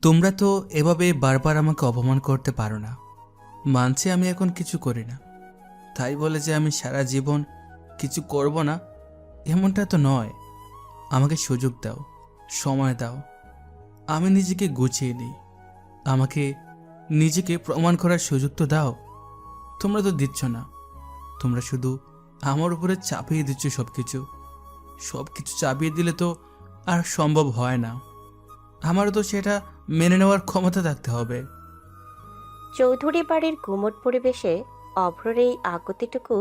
তোমরা তো এভাবে বারবার আমাকে অপমান করতে পারো না। মানছি আমি এখন কিছু করি না, তাই বলে যে আমি সারা জীবন কিছু করব না এমনটা তো নয়। আমাকে সুযোগ দাও, সময় দাও, আমি নিজেকে গুছিয়ে নিই। আমাকে নিজেকে প্রমাণ করার সুযোগ তো দাও। তোমরা তো দিচ্ছ না, তোমরা শুধু আমার উপরে চাপিয়ে দিচ্ছ সব কিছু। সব কিছু চাপিয়ে দিলে তো আর সম্ভব হয় না। আমারও তো সেটা মেনে নেওয়ার ক্ষমতা থাকতে হবে। চৌধুরী বাড়ির গুমট পরিবেশে অভ্রর এই আগতিটুকু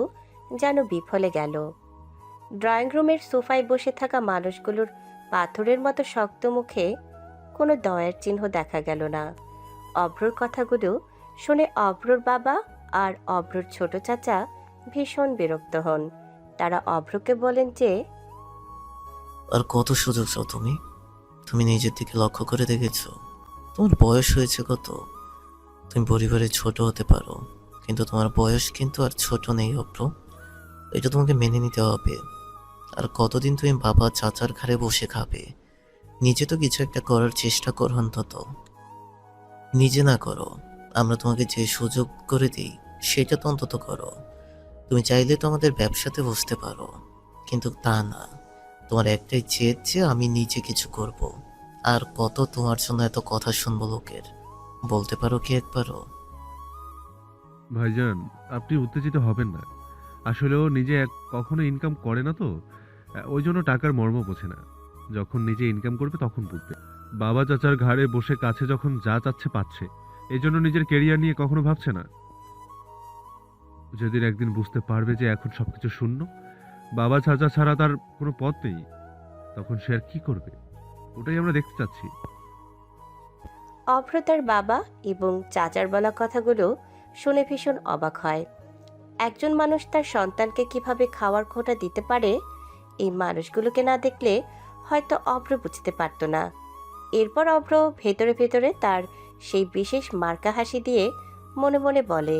যেন বিফলে গেল। ড্রয়িং রুমের সোফায় বসে থাকা মানুষগুলোর পাথরের মতো শক্ত মুখে কোনো দয়ার চিহ্ন দেখা গেল না। অভ্রর কথাগুলো শুনে অভ্রর বাবা আর অভ্রর ছোট চাচা ভীষণ বিরক্ত হন। তারা অভ্রকে বলেন যে, আর কত সুযোগ চাও তুমি? তুমি নিজের দিকে লক্ষ্য করে দেখেছো? তোমার বয়স হয়েছে কত? তুমি পরিবারে ছোট হতে পারো, কিন্তু তোমার বয়স কিন্তু আর ছোট নেই অপ্র। এটা তোমাকে মেনে নিতে হবে। আর কতদিন তুমি বাবা চাচার ঘাড়ে বসে খাবে? নিজে তো কিছু একটা করার চেষ্টা করো অন্তত। নিজে না করো, আমরা তোমাকে যে সুযোগ করে দিই সেটা তো অন্তত করো। তুমি চাইলে তো আমাদের ব্যবসাতে বসতে পারো, কিন্তু তা না। তোমার একটাই জেদ যে আমি নিজে কিছু করব। আর কত তোমার জন্য এত কথা শুনবো লোকের? বলতে পারো কি একবারও? ভাইজান, আপনি উত্তেজিত হবেন না। আসলে ও নিজে কখনো ইনকাম করে না তো, ওই জন্য টাকার মর্ম বোঝে না। যখন নিজে ইনকাম করবে তখন বুঝবে। বাবা চাচার ঘাড়ে বসে কাছে যখন যা চাচ্ছে পাচ্ছে, এই জন্য নিজের কেরিয়ার নিয়ে কখনো ভাবছে না। যেদিন একদিন বুঝতে পারবে যে এখন সবকিছু শূন্য, বাবা চাচা ছাড়া তার কোনো পথ নেই, তখন সে আর কি করবে? ওটাই আমরা দেখতে চাচ্ছি। অভ্র তার বাবা এবং চাচার বলা কথাগুলো শুনে ভীষণ অবাক হয়। একজন মানুষ তার সন্তানকে কিভাবে খাওয়ার খোঁটা দিতে পারে, এই মানুষগুলোকে না দেখলে হয়তো অভ্র বুঝতে পারত না। এরপর অভ্র ভেতরে ভেতরে তার সেই বিশেষ মার্কা হাসি দিয়ে মনে মনে বলে,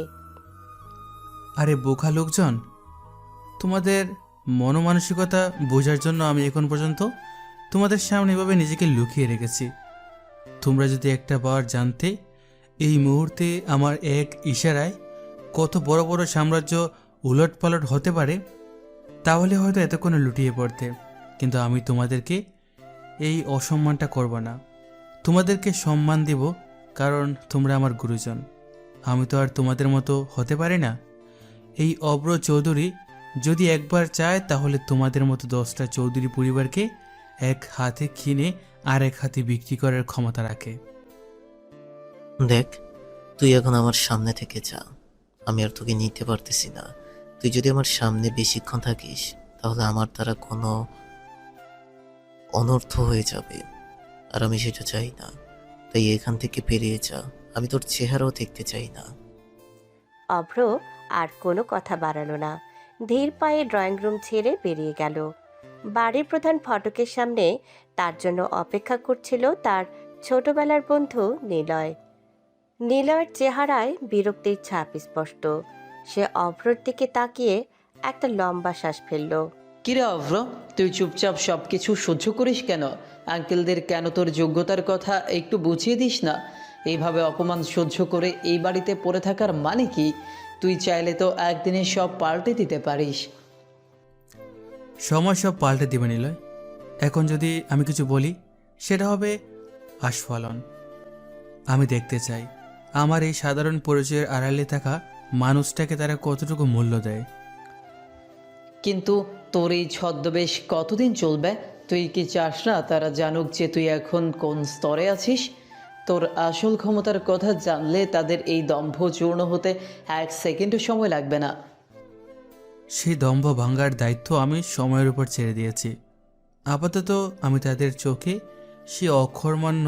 আরে বোকা লোকজন, তোমাদের মনোমানসিকতা বোঝার জন্য আমি এখন পর্যন্ত তোমাদের সামনে এভাবে নিজেকে লুকিয়ে রেখেছি। তোমরা যদি একটা বার জানতে এই মুহূর্তে আমার এক ইশারায় কত বড় বড় সাম্রাজ্য উলটপালট হতে পারে, তাহলে হয়তো এতক্ষণে লুটিয়ে পড়তে। কিন্তু আমি তোমাদেরকে এই অসম্মানটা করব না, তোমাদেরকে সম্মান দেব, কারণ তোমরা আমার গুরুজন। আমি তো আর তোমাদের মতো হতে পারি না। এই অভ্র চৌধুরী যদি একবার চায় তাহলে তোমাদের মতো 10টা চৌধুরী পরিবারকে এক হাতে কিনে আর এক হাতে বিক্রি করার ক্ষমতা রাখে। দেখ, তুই এখন আমার সামনে থেকে যা। আমি আর তোকে নিতে পারতেছি না। তুই যদি আমার সামনে বেশিক্ষণ থাকিস তাহলে আমার দ্বারা কোনো অনর্থ হয়ে যাবে, আর আমি সেটা চাই না। তাই এখান থেকে বেরিয়ে যা। আমি তোর চেহারাও দেখতে চাই না। অভ্র আর কোনো কথা বাড়ালো না, ধীর পায়ে ড্রয়িং রুম ছেড়ে বেরিয়ে গেল। বাড়ির প্রধান ফটকের সামনে তার জন্য অপেক্ষা করছিল তার ছোটবেলার বন্ধু নিলয়। নিলয়ের চেহারায় বিরক্তির ছাপ স্পষ্ট। সে অভ্রর দিকে তাকিয়ে একটা লম্বা শ্বাস ফেলল। কিরে অভ্র, তুই চুপচাপ সব কিছু সহ্য করিস কেন? আঙ্কেলদের কেন তোর যোগ্যতার কথা একটু বুঝিয়ে দিস না? এইভাবে অপমান সহ্য করে এই বাড়িতে পড়ে থাকার মানে কি? তুই চাইলে তো একদিনে সব পাল্টে দিতে পারিস। সময় সব পাল্টে দিবে নিলয়। এখন যদি আমি কিছু বলি সেটা হবে আস্ফালন। আমি দেখতে চাই আমার এই সাধারণ পরিচয়ের আড়ালে থাকা মানুষটাকে তারা কতটুকু মূল্য দেয়। কিন্তু তোর এই ছদ্মবেশ কতদিন চলবে? তুই কি চাস না তারা জানুক যে তুই এখন কোন স্তরে আছিস? তোর আসল ক্ষমতার কথা জানলে তাদের এই দম্ভ চূর্ণ হতে 1 সেকেন্ডও সময় লাগবে না। সেই দম্ভ ভাঙ্গার দায়িত্ব আমি সময়ের উপর ছেড়ে দিয়েছি। আপাতত আমি তাদের চোখে সে অকর্মণ্য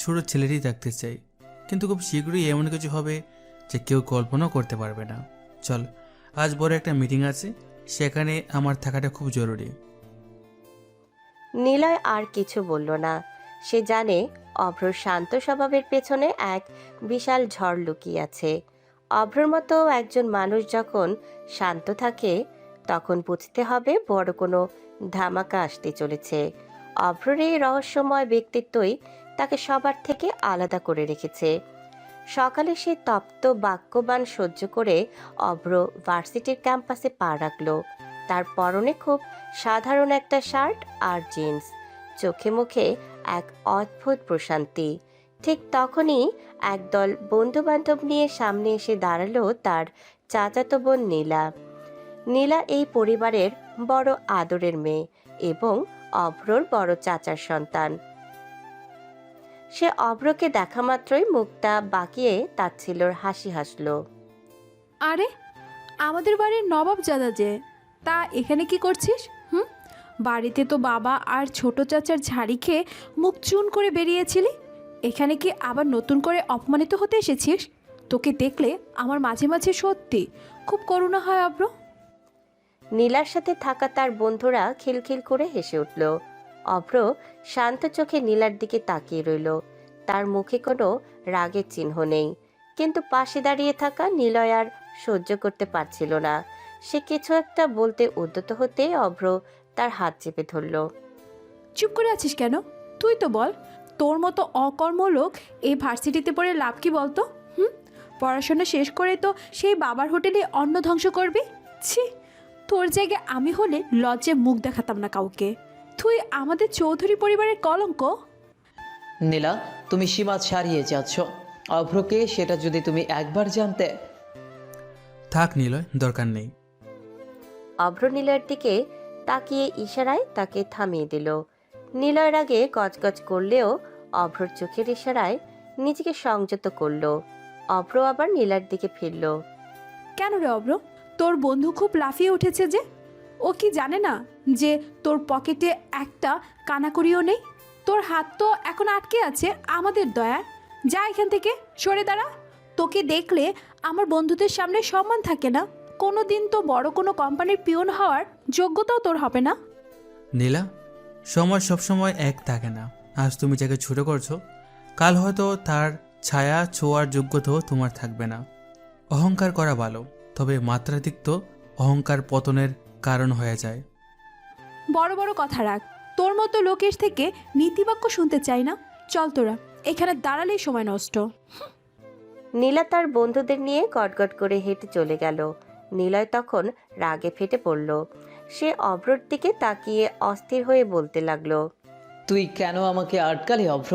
ছোট ছেলেটি থাকতে চাই, কিন্তু খুব শীঘ্রই এমন কিছু হবে যে কেউ কল্পনাও করতে পারবে না। চল, আজ বড় একটা মিটিং আছে, সেখানে আমার থাকাটা খুব জরুরি। নিলয় আর কিছু বলল না। সে জানে অভ্রর শান্ত স্বভাবের পেছনে এক বিশাল ঝড় লুকিয়ে আছে। অভ্রর মতো একজন মানুষ যখন শান্ত থাকে তখন বুঝতে হবে বড় কোনো ধামাকা আসতে চলেছে। অভ্রর এই রহস্যময় ব্যক্তিত্বই তাকে সবার থেকে আলাদা করে রেখেছে। সকালে সে তপ্ত বাক্যবাণ সহ্য করে অভ্র ভার্সিটির ক্যাম্পাসে পা রাখল। তার পরনে খুব সাধারণ একটা শার্ট আর জিন্স, চোখে মুখে এক অদ্ভুত প্রশান্তি। ঠিক তখনই একদল বন্ধু বান্ধব নিয়ে সামনে এসে দাঁড়ালো তার চাচাতো বোন নীলা। নীলা এই পরিবারের বড় আদরের মেয়ে এবং অভ্রর বড় চাচার সন্তান। সে অভ্রকে দেখা মাত্রই মুখটা বাঁকিয়ে তাচ্ছিল্যর হাসি হাসল। আরে আমাদের বাড়ির নবাবজাদা যে, তা এখানে কি করছিস? বাড়িতে তো বাবা আর ছোট চাচার ঝাড়ি খেয়ে মুখ চুন করে বেরিয়েছিলি, এখানে কি আবার নতুন করে অপমানিত হতে এসেছিস? তোকে দেখলে আমার মাঝে মাঝে সত্যি খুব করুণা হয় অব্র। নীলার সাথে থাকা তার বন্ধুরা খিলখিল করে হেসে উঠল। অভ্র শান্ত চোখে নীলার দিকে তাকিয়ে রইল। তার মুখে কোনো রাগের চিহ্ন নেই, কিন্তু পাশে দাঁড়িয়ে থাকা নিলয় আর সহ্য করতে পারছিল না। সে কিছু একটা বলতে উদ্যত হতে অভ্র তার হাত চেপে ধরল। চুপ করে আছিস কেন? তুই তো বল, তোর মতো অকর্ম লোক এই ভার্সিটিতে পড়ে লাভ কি বলতো? পড়াশোনা শেষ করে তো সেই বাবার হোটেলে অন্ন ধ্বংস করবি। ছি, তোর জায়গায় আমি হলে লজ্জে মুখ দেখাতাম না কাউকে। তুই আমাদের চৌধুরী পরিবারের কলঙ্ক। নীলা, তুমি সীমা ছাড়িয়ে যাচ্ছ। অভ্রকে সেটা যদি তুমি একবার জানতে। থাক নিলয়, দরকার নেই। অভ্র নীলয়ের দিকে তাকিয়ে ইশারায় তাকে থামিয়ে দিল। নিলয়ের আগে গজগজ করলেও অভ্রর চোখের ইশারায় নিজেকে সংযত করল। অভ্র আবার নীলার দিকে ফিরল। কেন রে অব্র, তোর বন্ধু খুব লাফিয়ে উঠেছে যে? ও কি জানে না যে তোর পকেটে একটা কানাকড়িও নেই? তোর হাত তো এখন আটকে আছে আমাদের দয়ায়। যা এখান থেকে, সরে দাঁড়া। তোকে দেখলে আমার বন্ধুদের সামনে সম্মান থাকে না। কোনো দিন তো বড় কোনো কোম্পানির পিয়ন হওয়ার যোগ্যতাও তোর হবে না। নীলা, সময় সবসময় এক থাকে না। আজ তুমি যাকে ছোট করছো, কাল হয়তো তার ছায়া ছোঁয়ার যোগ্যতাও তোমার থাকবে না। অহংকার করা ভালো, তবে মাত্রাতিরিক্ত অহংকার পতনের কারণ হয়ে যায়। বড় বড় কথা রাখ। তোর মতো লোকের থেকে নীতিবাক্য শুনতে চাই না। চল তোরা, এখানে দাঁড়ালেই সময় নষ্ট। নীলা তার বন্ধুদের নিয়ে গটগট করে হেঁটে চলে গেল। নিলয় তখন রাগে ফেটে পড়ল। সে অভ্রর দিকে তাকিয়ে অস্থির হয়ে বলতে লাগলো, তুই কেন আমাকে আটকালি অভ্র?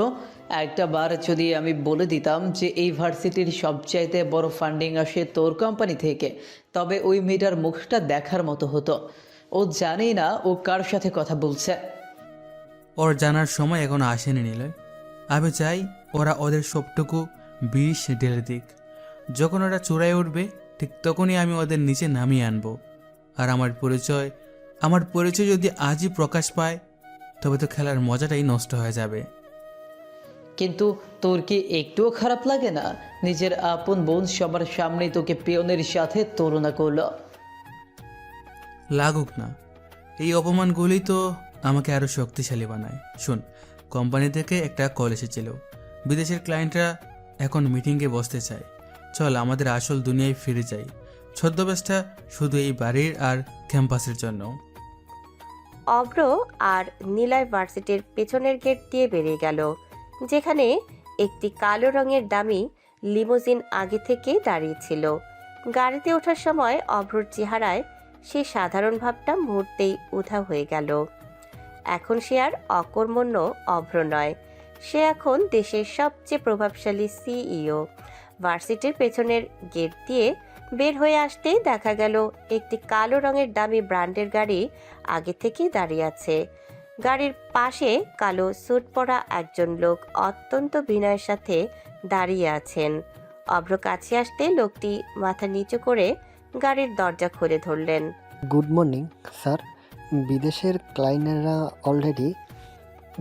একটা বার যদি আমি বলে দিতাম যে এই ভার্সিটির সবচাইতে বড় ফান্ডিং আসে তোর কোম্পানি থেকে, তবে ওই মেয়েটার মুখটা দেখার মতো হতো। ও জানেই না ও কার সাথে কথা বলছে। ওর জানার সময় এখনো আসেনি নিলয়। আমি চাই ওরা ওদের সবটুকু বিষ ঢেলে দিক। যখন ওরা চূড়ায় উঠবে, ঠিক তখনই আমি ওদের নিচে নামিয়ে আনবো। আর আমার পরিচয় যদি আজই প্রকাশ পায়, তবে তো খেলার মজাটাই নষ্ট হয়ে যাবে। কিন্তু তোর কি একটুও খারাপ লাগে না? নিজের আপন বোন সবার সামনে তোকে পিয়নের সাথে তুলনা করলো। লাগুক না, এই অপমানগুলি তো আমাকে আরও শক্তিশালী বানায়। শোন, কোম্পানি থেকে একটা কল এসেছিল। বিদেশের ক্লায়েন্টরা এখন মিটিংয়ে বসতে চায়। চল আমাদের আসল দুনিয়ায় ফিরে যাই। ছদ্মবেশটা শুধু এই বাড়ির আর ক্যাম্পাসের জন্য। অভ্র আর নিলয় ভার্সিটির পেছনের গেট দিয়ে বেরিয়ে গেল, যেখানে একটি কালো রঙের দামি লিমোজিন আগে থেকে দাঁড়িয়েছিল। গাড়িতে ওঠার সময় অভ্রর চেহারায় সে সাধারণ ভাবটা মুহূর্তেই উধাও হয়ে গেল। এখন সে আর অকর্মণ্য অভ্র নয়, সে এখন দেশের সবচেয়ে প্রভাবশালী সিইও। ভার্সিটির পেছনের গেট দিয়ে বের হয়ে আসতেই দেখা গেল একটি কালো রঙের দামি ব্র্যান্ডের গাড়ি আগে থেকেই দাঁড়িয়ে আছে। গাড়ির পাশে কালো স্যুট পরা একজন লোক অত্যন্ত বিনয়ের সাথে দাঁড়িয়ে আছেন। অভ্র কাছে আসতে লোকটি মাথা নিচু করে গাড়ির দরজা খুলে ধরলেন। Good morning sir. বিদেশের ক্লায়েন্টরা অলরেডি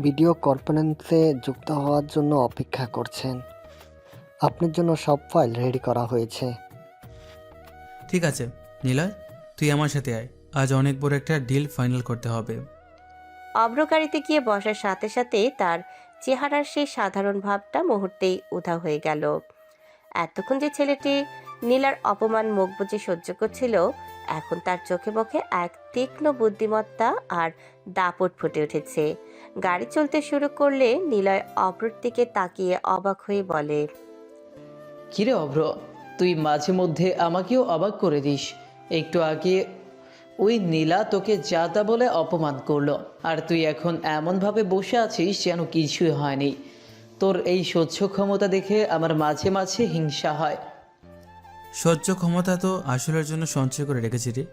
ভিডিও কনফারেন্সে যুক্ত হওয়ার জন্য অপেক্ষা করছেন। আপনার জন্য সব ফাইল রেডি করা হয়েছে। ঠিক আছে নিলয়, তুই আমার সাথে আয়। আজ অনেক বড় একটা ডিল ফাইনাল করতে হবে। অভ্র গাড়িতে গিয়ে বসার সাথে সাথে তার চেহারার সেই সাধারণ ভাবটা মুহূর্তেই উধাও হয়ে গেল। এতক্ষণ যে ছেলেটি নীলার অপমান মুখ বুজে সহ্য করছিল, এখন তার চোখে মুখে এক তীক্ষ্ণ বুদ্ধিমত্তা আর দাপট ফুটে উঠেছে। গাড়ি চলতে শুরু করলে নিলয় অভ্রর দিকে তাকিয়ে অবাক হয়ে বলে, কিরে অভ্র, তুই মাঝে মধ্যে আমাকেও অবাক করে দিস। একটু আগে ওই নীলা তোকে যা তা বলে অপমান করলো, আর তুই এখন এমনভাবে বসে আছিস যেন কিছুই হয়নি। তোর এই সহ্য ক্ষমতা দেখে আমার মাঝে মাঝে হিংসা হয়। সহ্য ক্ষমতা তো আসলের জন্য সঞ্চয় করে রেখেছি রে।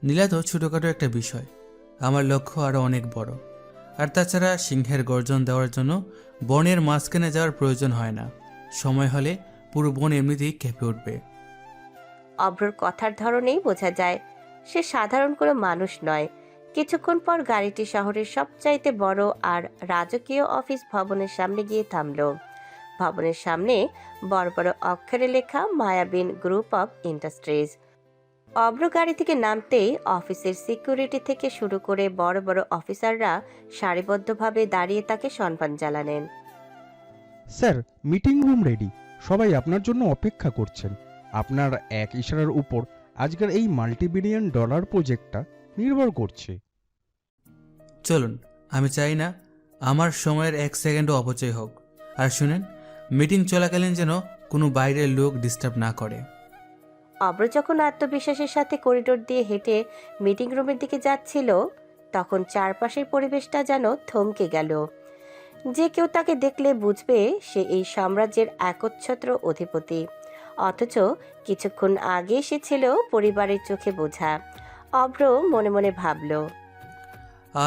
নীলা তো ছোটোখাটো একটা বিষয়, আমার লক্ষ্য আরও অনেক বড়। আর তাছাড়া সিংহের গর্জন দেওয়ার জন্য বনের মাঝখানে যাওয়ার প্রয়োজন হয় না, সময় হলে পুরো বন এমনিতেই কেঁপে উঠবে। অভ্রর কথার ধরনেই বোঝা যায় সে সাধারণ কোনো মানুষ নয়। কিছুক্ষণ পর গাড়িটি শহরের সবচাইতে বড় আর রাজকীয় অফিস ভবনের সামনে গিয়ে থামল। ভবনের সামনে বড় বড় অক্ষরে লেখা মায়াবিন গ্রুপ অফ ইন্ডাস্ট্রিজ। অভ্র গাড়ি থেকে নামতেই অফিসের সিকিউরিটি থেকে শুরু করে বড় বড় অফিসাররা সারিবদ্ধভাবে দাঁড়িয়ে তাকে সম্মান জানালেন। স্যার, মিটিং রুম রেডি, সবাই আপনার জন্য অপেক্ষা করছেন। আপনার এক ইশারার উপর আজকের এই মাল্টিবিলিয়ন ডলার প্রজেক্টটা নির্ভর করছে। চলুন, আমি চাই না আমার সময়ের 1 সেকেন্ডও অপচয় হোক। আর শুনেন, মিটিং চলাকালীন যেন কোনো বাইরের লোক ডিস্টার্ব না করে। অভ্র যখন আত্মবিশ্বাসের সাথে করিডোর দিয়ে হেঁটে মিটিং রুমের দিকে যাচ্ছিল, তখন চারপাশের পরিবেশটা যেন থমকে গেল। যে কেউ তাকে দেখলে বুঝবে সে এই সাম্রাজ্যের একচ্ছত্র অধিপতি, অথচ কিছুক্ষণ আগে সে ছিল পরিবারের চোখে বোঝা। অভ্র মনে মনে ভাবল,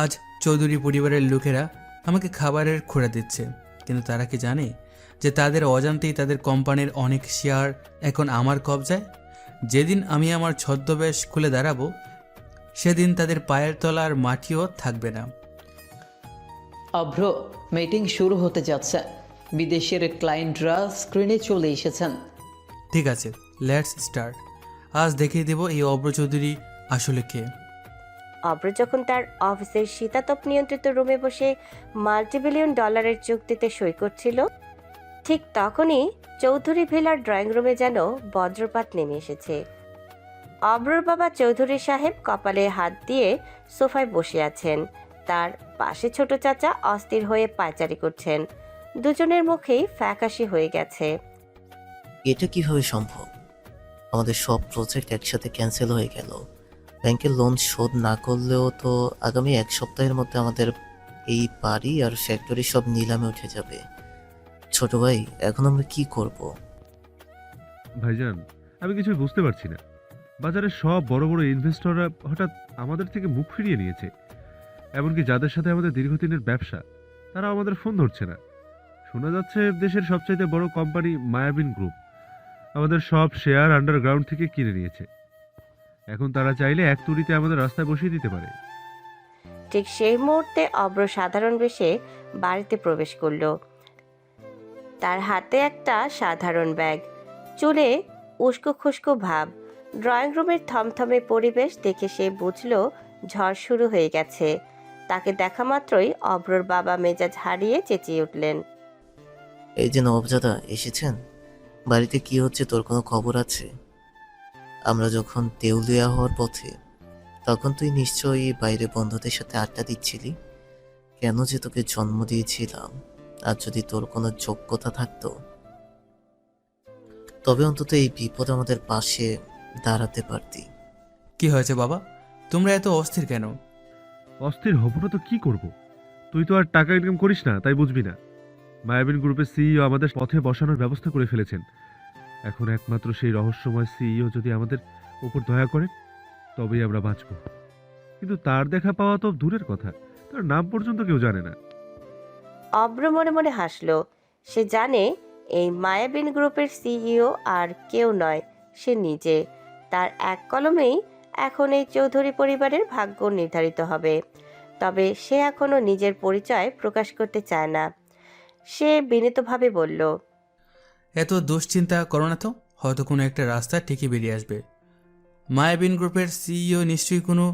আজ চৌধুরী পরিবারের লোকেরা আমাকে খাবারের খোঁড়া দিচ্ছে, কিন্তু তারা কি জানে যে তাদের অজান্তেই তাদের কোম্পানির অনেক শেয়ার এখন আমার কবজায়? যেদিন আমি আমার ছদ্মবেশ খুলে দাঁড়াবো, সেদিন তাদের পায়ের তলার মাটিও থাকবে না। অভ্র, মিটিং শুরু হতে যাচ্ছে। বিদেশের ক্লায়েন্টরা স্ক্রিনে চলে এসেছেন। ঠিক আছে, লেটস স্টার্ট। আজ দেখিয়ে দেব এই অভ্র চৌধুরী আসলে কে। অভ্র যখন তার অফিসের শীতাতপ নিয়ন্ত্রিত রুমে বসে মাল্টিবিলিয়ন ডলারের চুক্তিতে সই করছিল, ঠিক তখনই চৌধুরী ভিলার ড্রয়িং রুমে যেন বজ্রপাত নেমে এসেছে। অভ্রর বাবা চৌধুরী সাহেব কপালে হাত দিয়ে সোফায় বসে আছেন। তার পাশে ছোট চাচা অস্থির হয়ে পায়চারি করছেন। দুজনের মুখেই ফ্যাকাশে হয়ে গেছে। এটা কিভাবে সম্ভব? আমাদের সব প্রজেক্ট একসাথে ক্যান্সেল হয়ে গেল। ব্যাংকের লোন শোধ না করলেও তো আগামী 1 সপ্তাহের মধ্যে আমাদের এই বাড়ি আর ফ্যাক্টরি সব নিলামে উঠে যাবে। ছোট ভাই, এখন আমরা কি করব? ভাইজান, আমি কিছুই বুঝতে পারছি না। বাজারে সব বড় বড় ইনভেস্টররা হঠাৎ আমাদের থেকে মুখ ফিরিয়ে নিয়েছে। এমনকি যাদের সাথে আমাদের দীর্ঘদিনের ব্যবসা, তারা আমাদের ফোন ধরছে না। শোনা যাচ্ছে দেশের সবচাইতে বড় কোম্পানি মায়াবিন গ্রুপ আমাদের সব শেয়ার আন্ডারগ্রাউন্ড থেকে কিনে নিয়েছে। এখন তারা চাইলে এক তুড়িতে আমাদের রাস্তায় বসিয়ে দিতে পারে। ঠিক সেই মুহূর্তে অভ্র সাধারণ বেশে বাড়িতে প্রবেশ করল। তার হাতে একটা সাধারণ ব্যাগ, চুলে উস্কো খুস্কো ভাব। ড্রয়িং রুমের থমথমে পরিবেশ দেখে সে বুঝল ঝড় শুরু হয়ে গেছে। তাকে দেখা মাত্রই অভ্রর বাবা মেজাজ হারিয়ে চেঁচিয়ে উঠলেন, এই যে নবাবজাদা এসেছেন। বাড়িতে কি হচ্ছে তোর কোনো খবর আছে? আমরা যখন দেউলিয়া হওয়ার পথে, তখন তুই নিশ্চয়ই বাইরে বন্ধুদের সাথে আড্ডা দিচ্ছিলি। কেন যে তোকে জন্ম দিয়েছিলাম, আর যদি তোর কোনো যোগ্যতা থাকতো, তবে অন্তত এই বিপদ আমাদের পাশে দাঁড়াতে পারতি। কি হয়েছে বাবা, তোমরা এত অস্থির কেন? অস্থির হব না তো কি করব? তুই তো আর টাকা ইনকাম করিস না, তাই বুঝবি না। মায়াবিন গ্রুপের সিইও আমাদের পথে বসানোর ব্যবস্থা করে ফেলেছেন। এখন একমাত্র সেই রহস্যময় সিইও যদি আমাদের উপর দয়া করেন, তবেই আমরা বাঁচব। কিন্তু তার দেখা পাওয়া তো দূরের কথা, তার নাম পর্যন্ত কেউ জানে না। অভ্র মনে মনে হাসল। সে জানে এই মায়াবিন গ্রুপের সিইও আর কেউ নয়, সে নিজে। তার এক কলমেই এখন এই চৌধুরী পরিবারের ভাগ্য নির্ধারিত হবে। তবে সে এখনো নিজের পরিচয় প্রকাশ করতে চায় না। সে বিনীতভাবে বলল, এত দুশ্চিন্তা করো না তো, হয়তো কোনো একটা রাস্তা ঠিকই বেরিয়ে আসবে। মায়াবিন গ্রুপের সিইও নিশ্চয়ই কোনো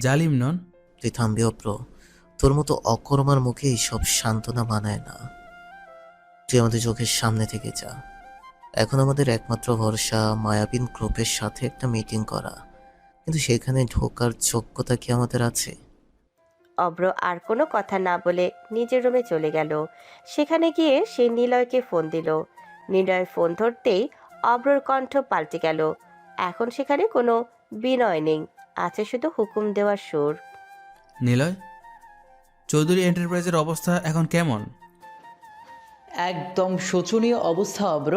জালিম নন। তুই থামবি অপ্র, তোর মতো অকর্মার মুখে সব সান্ত্বনা মানায় না। তুই আমাদের চোখের সামনে থেকে যা। এখন আমাদের একমাত্র ভরসা মায়াবিন গ্রুপের সাথে একটা মিটিং করা। কিন্তু সেখানে ঢোকার যোগ্যতা কি আমাদের আছে? অব্র আর কোনো কথা না বলে নিজের রুমে চলে গেল। সেখানে গিয়ে সে নিলয়কে ফোন দিল। নিলয় ফোন ধরতেই অব্রর কণ্ঠ পাল্টে গেল। এখন সেখানে কোনো বিনয় নেই, আছে শুধু হুকুম দেওয়ার সুর। নিলয়, চৌধুরী এন্টারপ্রাইজের অবস্থা এখন কেমন? একদম শোচনীয় অবস্থা অব্র।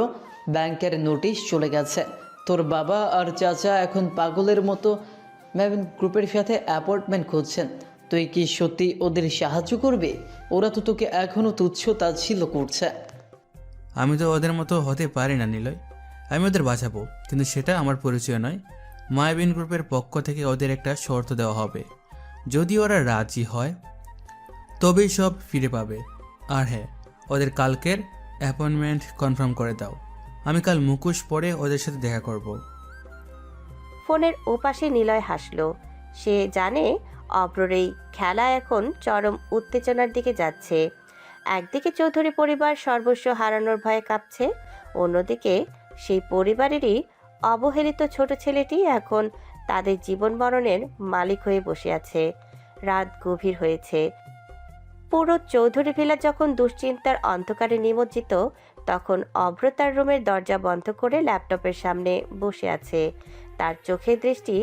ব্যাংকের নোটিশ চলে গেছে। তোর বাবা আর চাচা এখন পাগলের মতো ম্যাভিন গ্রুপের সাথে অ্যাপয়েন্টমেন্ট খুঁজছেন। তুই কি সত্যি ওদের সাহায্য করবে? ওরা তো তোকে এখনও তুচ্ছ তাচ্ছিল্য করছে। আমি তো ওদের মতো হতে পারি না নিলয়। আমি ওদের বাঁচাবো, কিন্তু সেটা আমার পরিচয় নয়। মায়াবিন গ্রুপের পক্ষ থেকে ওদের একটা শর্ত দেওয়া হবে। যদি ওরা রাজি হয় তবেই সব ফিরে পাবে। আর হ্যাঁ, ওদের কালকের অ্যাপয়েন্টমেন্ট কনফার্ম করে দাও। আমি কাল মুখোশ পরে ওদের সাথে দেখা করব। ফোনের ওপাশে নিলয় হাসল। সে জানে অব্রর এই খেলা এখন চরম উত্তেজনার দিকে যাচ্ছে। একদিকে চৌধুরী পরিবার সর্বস্ব হারানোর ভয়ে কাঁপছে, অন্যদিকে সেই পরিবারেরই অবহেলিত ছোট ছেলেটি এখন তাদের জীবন মরণের মালিক হয়ে বসে আছে। রাত গভীর হয়েছে। পুরো চৌধুরী ভিলা যখন দুশ্চিন্তার অন্ধকারে নিমজ্জিত, তখন অভ্র তার রুমের দরজা বন্ধ করে ল্যাপটপের সামনে বসে আছে। তার চোখের দৃষ্টি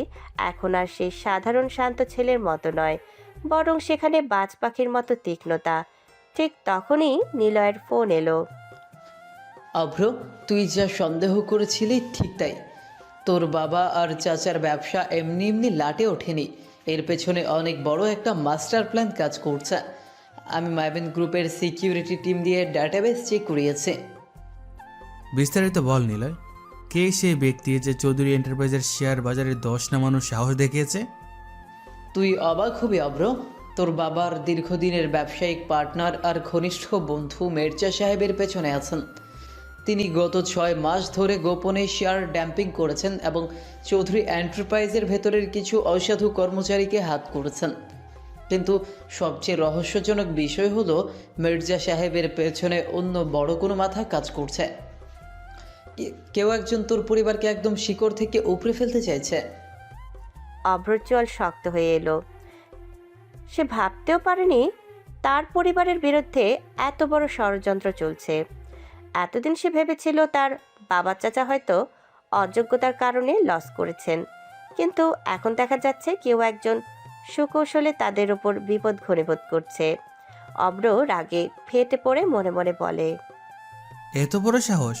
এখন আর সেই সাধারণ শান্ত ছেলের মতো নয়, বরং সেখানে বাজ পাখির মতো তীক্ষ্ণতা। ঠিক তখনই নিলয়ের ফোন এলো। অভ্র, তুই যা সন্দেহ করেছিলি ঠিক তাই। তোর বাবা আর চাচার ব্যবসা এমনি এমনি লাটে ওঠেনি। এর পেছনে অনেক বড় একটা মাস্টার প্ল্যান কাজ করছে। আমি মায়াবিন গ্রুপের সিকিউরিটি টিম দিয়ে ডাটাবেস চেক করিয়েছি। বিস্তারিত বল নিলয়। কে সেই ব্যক্তি যে চৌধুরী এন্টারপ্রাইজের শেয়ার বাজারে 10 নামানোর সাহস দেখিয়েছে? তুই অবাক হবি অব্র। তোর বাবার দীর্ঘদিনের ব্যবসায়িক পার্টনার আর ঘনিষ্ঠ বন্ধু মির্জা সাহেবের পেছনে আছেন। তিনি গত 6 মাস ধরে গোপনে শেয়ার ড্যাম্পিং করেছেন এবং চৌধুরী এন্টারপ্রাইজের ভেতরের কিছু অসাধু কর্মচারীকে হাত করেছেন। কিন্তু সবচেয়ে রহস্যজনক বিষয় হলো মির্জা সাহেবের পেছনে অন্য বড় কোনো মাথা কাজ করছে। কেউ একজন তোর পরিবারকে একদম শিকড় থেকে উপড়ে ফেলতে চাইছে। অভ্রর চোয়াল শক্ত হয়ে এলো। সে ভাবতেও পারেনি তার পরিবারের বিরুদ্ধে এত বড় ষড়যন্ত্র চলছে। এতদিন সে ভেবেছিল তার বাবা চাচা হয়তো অযোগ্যতার কারণে লস করেছেন, কিন্তু এখন দেখা যাচ্ছে কেউ একজন সুকৌশলে তাদের উপর বিপদ ঘনীভূত করছে। অব্র রাগে ফেটে পড়ে মনে মনে বলে, এত বড় সাহস!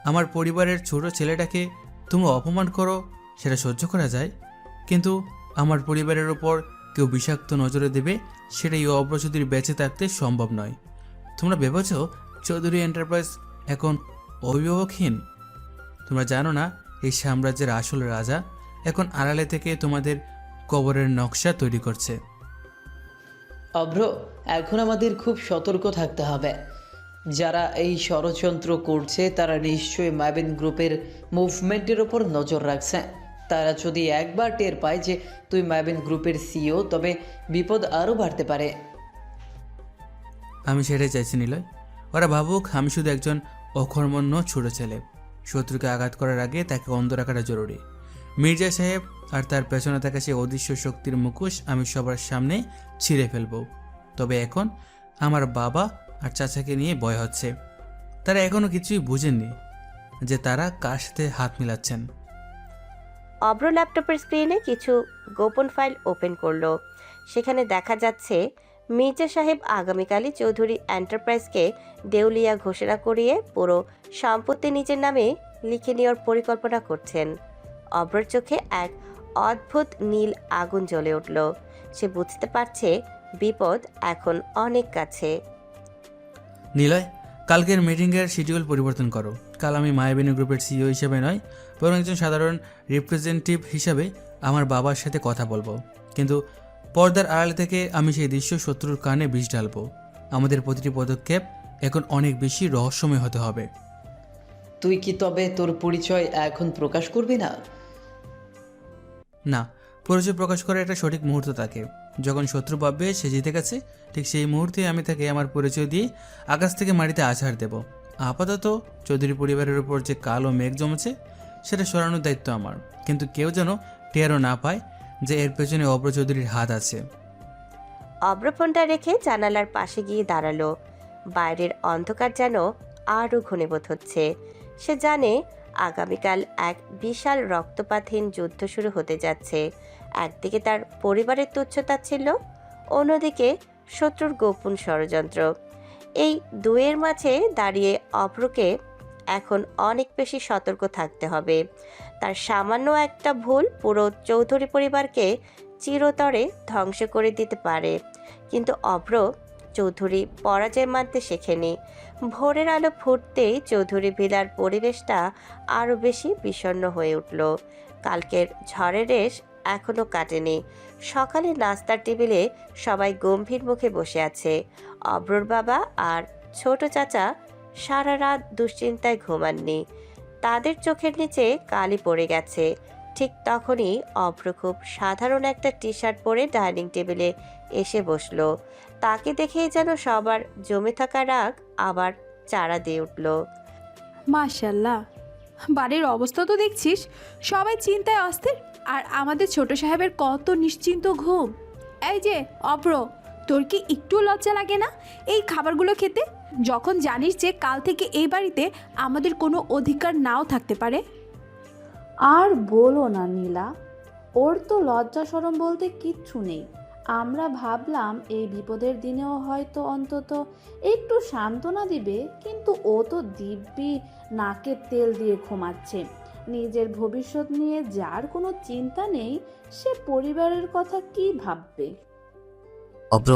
আমার পরিবারের ছোট ছেলেটাকে তুমি অপমান করো, সেটা সহ্য করা যায়, কিন্তু আমার পরিবারের ওপর কেউ বিষাক্ত নজরে দেবে, সেটা এই অভ্র চৌধুরী বেঁচে থাকতে সম্ভব নয়। তোমরা ভেবেছ চৌধুরী এন্টারপ্রাইজ এখন অভিভাবকহীন? তোমরা জানো না এই সাম্রাজ্যের আসল রাজা এখন আড়ালে থেকে তোমাদের কবরের নকশা তৈরি করছে। অভ্র, এখন আমাদের খুব সতর্ক থাকতে হবে। যারা এই ষড়যন্ত্র করছে তারা নিশ্চয়ই মায়াবিন গ্রুপের মুভমেন্টের ওপর নজর রাখছে। তারা যদি একবার টের পায় যে তুই মায়াবিন গ্রুপের সিইও, তবে বিপদ আরও বাড়তে পারে। আমি সেটাই চাইছি নিলয়। ওরা ভাবুক আমি শুধু একজন অকর্মণ্য ছোট ছেলে। শত্রুকে আঘাত করার আগে তাকে অন্ধ রাখাটা জরুরি। মির্জা সাহেব আর তার পেছনে থাকা সেই অদৃশ্য শক্তির মুখোশ আমি সবার সামনে ছিঁড়ে ফেলব। তবে এখন আমার বাবা আর চাচাকে নিয়ে ভয় হচ্ছে। তারা এখনও কিছুই বুঝেননি যে তারা কার সাথে হাত মিলাচ্ছেন। অব্র ল্যাপটপের স্ক্রিনে কিছু গোপন ফাইল ওপেন করলো। সেখানে দেখা যাচ্ছে মির্জা সাহেব আগামীকালই চৌধুরী এন্টারপ্রাইজকে দেউলিয়া ঘোষণা করিয়ে পুরো সম্পত্তি নিজের নামে লিখে নেওয়ার পরিকল্পনা করছেন। অব্রর চোখে এক অদ্ভুত নীল আগুন জ্বলে উঠল। সে বুঝতে পারছে বিপদ এখন অনেক কাছে। নিলয়, কালকের মিটিংয়ের শিডিউল পরিবর্তন করো। কাল আমি মায়াবিনী গ্রুপের সিইও হিসেবে নয়, বরং একজন সাধারণ রিপ্রেজেন্টেটিভ হিসাবে আমার বাবার সাথে কথা বলবো। কিন্তু পর্দার আড়ালে থেকে আমি সেই দৃশ্য শত্রুর কানে বিষ ঢালবো। আমাদের প্রতিটি পদক্ষেপ এখন অনেক বেশি রহস্যময় হতে হবে। তুই কি তবে তোর পরিচয় এখন প্রকাশ করবি না? না, পরিচয় প্রকাশ করার একটা সঠিক মুহূর্ত থাকে। যখন শত্রু ভাববে সে জিতে গেছে, ঠিক সেই মুহূর্তে আমি তাকে আমার পরিচয় দিয়ে আকাশ থেকে মাটিতে আছাড় দেব। আপাতত চৌধুরী পরিবারের উপর যে কালো মেঘ জমেছে সেটা সরানোর দায়িত্ব আমার, কিন্তু কেউ যেন টেরও না পায় যে এর পেছনে অভ্র চৌধুরীর হাত আছে। অভ্র ফোনটা রেখে জানালার পাশে গিয়ে দাঁড়ালো। বাইরের অন্ধকার যেন আরও ঘনীভূত হচ্ছে। সে জানে আগামীকাল এক বিশাল রক্তপাতহীন যুদ্ধ শুরু হতে যাচ্ছে। একদিকে তার পরিবারের তুচ্ছতাচ্ছিল্য, অন্যদিকে শত্রুর গোপন ষড়যন্ত্র। এই দুয়ের মাঝে দাঁড়িয়ে অভ্রকে এখন অনেক বেশি সতর্ক থাকতে হবে। তার সামান্য একটা ভুল পুরো চৌধুরী পরিবারকে চিরতরে ধ্বংস করে দিতে পারে। কিন্তু অভ্র চৌধুরী পরাজয় মানতে শেখেনি। ভোরের আলো ফুটতেই চৌধুরী ভিলার পরিবেশটা আরও বেশি বিষণ্ণ হয়ে উঠল। কালকের ঝড়ের রেশ এখনও কাটেনি। সকালে নাস্তার টেবিলে সবাই গম্ভীর মুখে বসে আছে। অভ্রর বাবা আর ছোট চাচা সারা রাত দুশ্চিন্তায় ঘুমাননি। তাদের চোখের নিচে কালি পড়ে গেছে। ঠিক তখনই অভ্র খুব সাধারণ একটা টি শার্ট পরে ডাইনিং টেবিলে এসে বসলো। তাকে দেখেই যেন সবার জমে থাকা রাগ আবার চারা দিয়ে উঠল। মাশাল্লাহ, বাড়ির অবস্থা তো দেখছিস, সবাই চিন্তায় অস্থির, আর আমাদের ছোট সাহেবের কত নিশ্চিন্ত ঘুম। এই যে অভ্র, তোর কি একটু লজ্জা লাগে না এই খাবারগুলো খেতে, যখন জানিস যে কাল থেকে এই বাড়িতে আমাদের কোনো অধিকার নাও থাকতে পারে? আর বলো না নীলা, ওর তো লজ্জা শরম বলতে কিচ্ছু নেই। আমরা ভাবলাম এই বিপদের দিনেও হয়তো অন্তত একটু সান্ত্বনা দিবে, কিন্তু ও তো দিব্যি নাকে তেল দিয়ে ঘুমাচ্ছে। নিজের ভবিষ্যৎ নিয়ে যার কোনো চিন্তা নেই, সে পরিবারের কথা কি ভাববে? অব্র,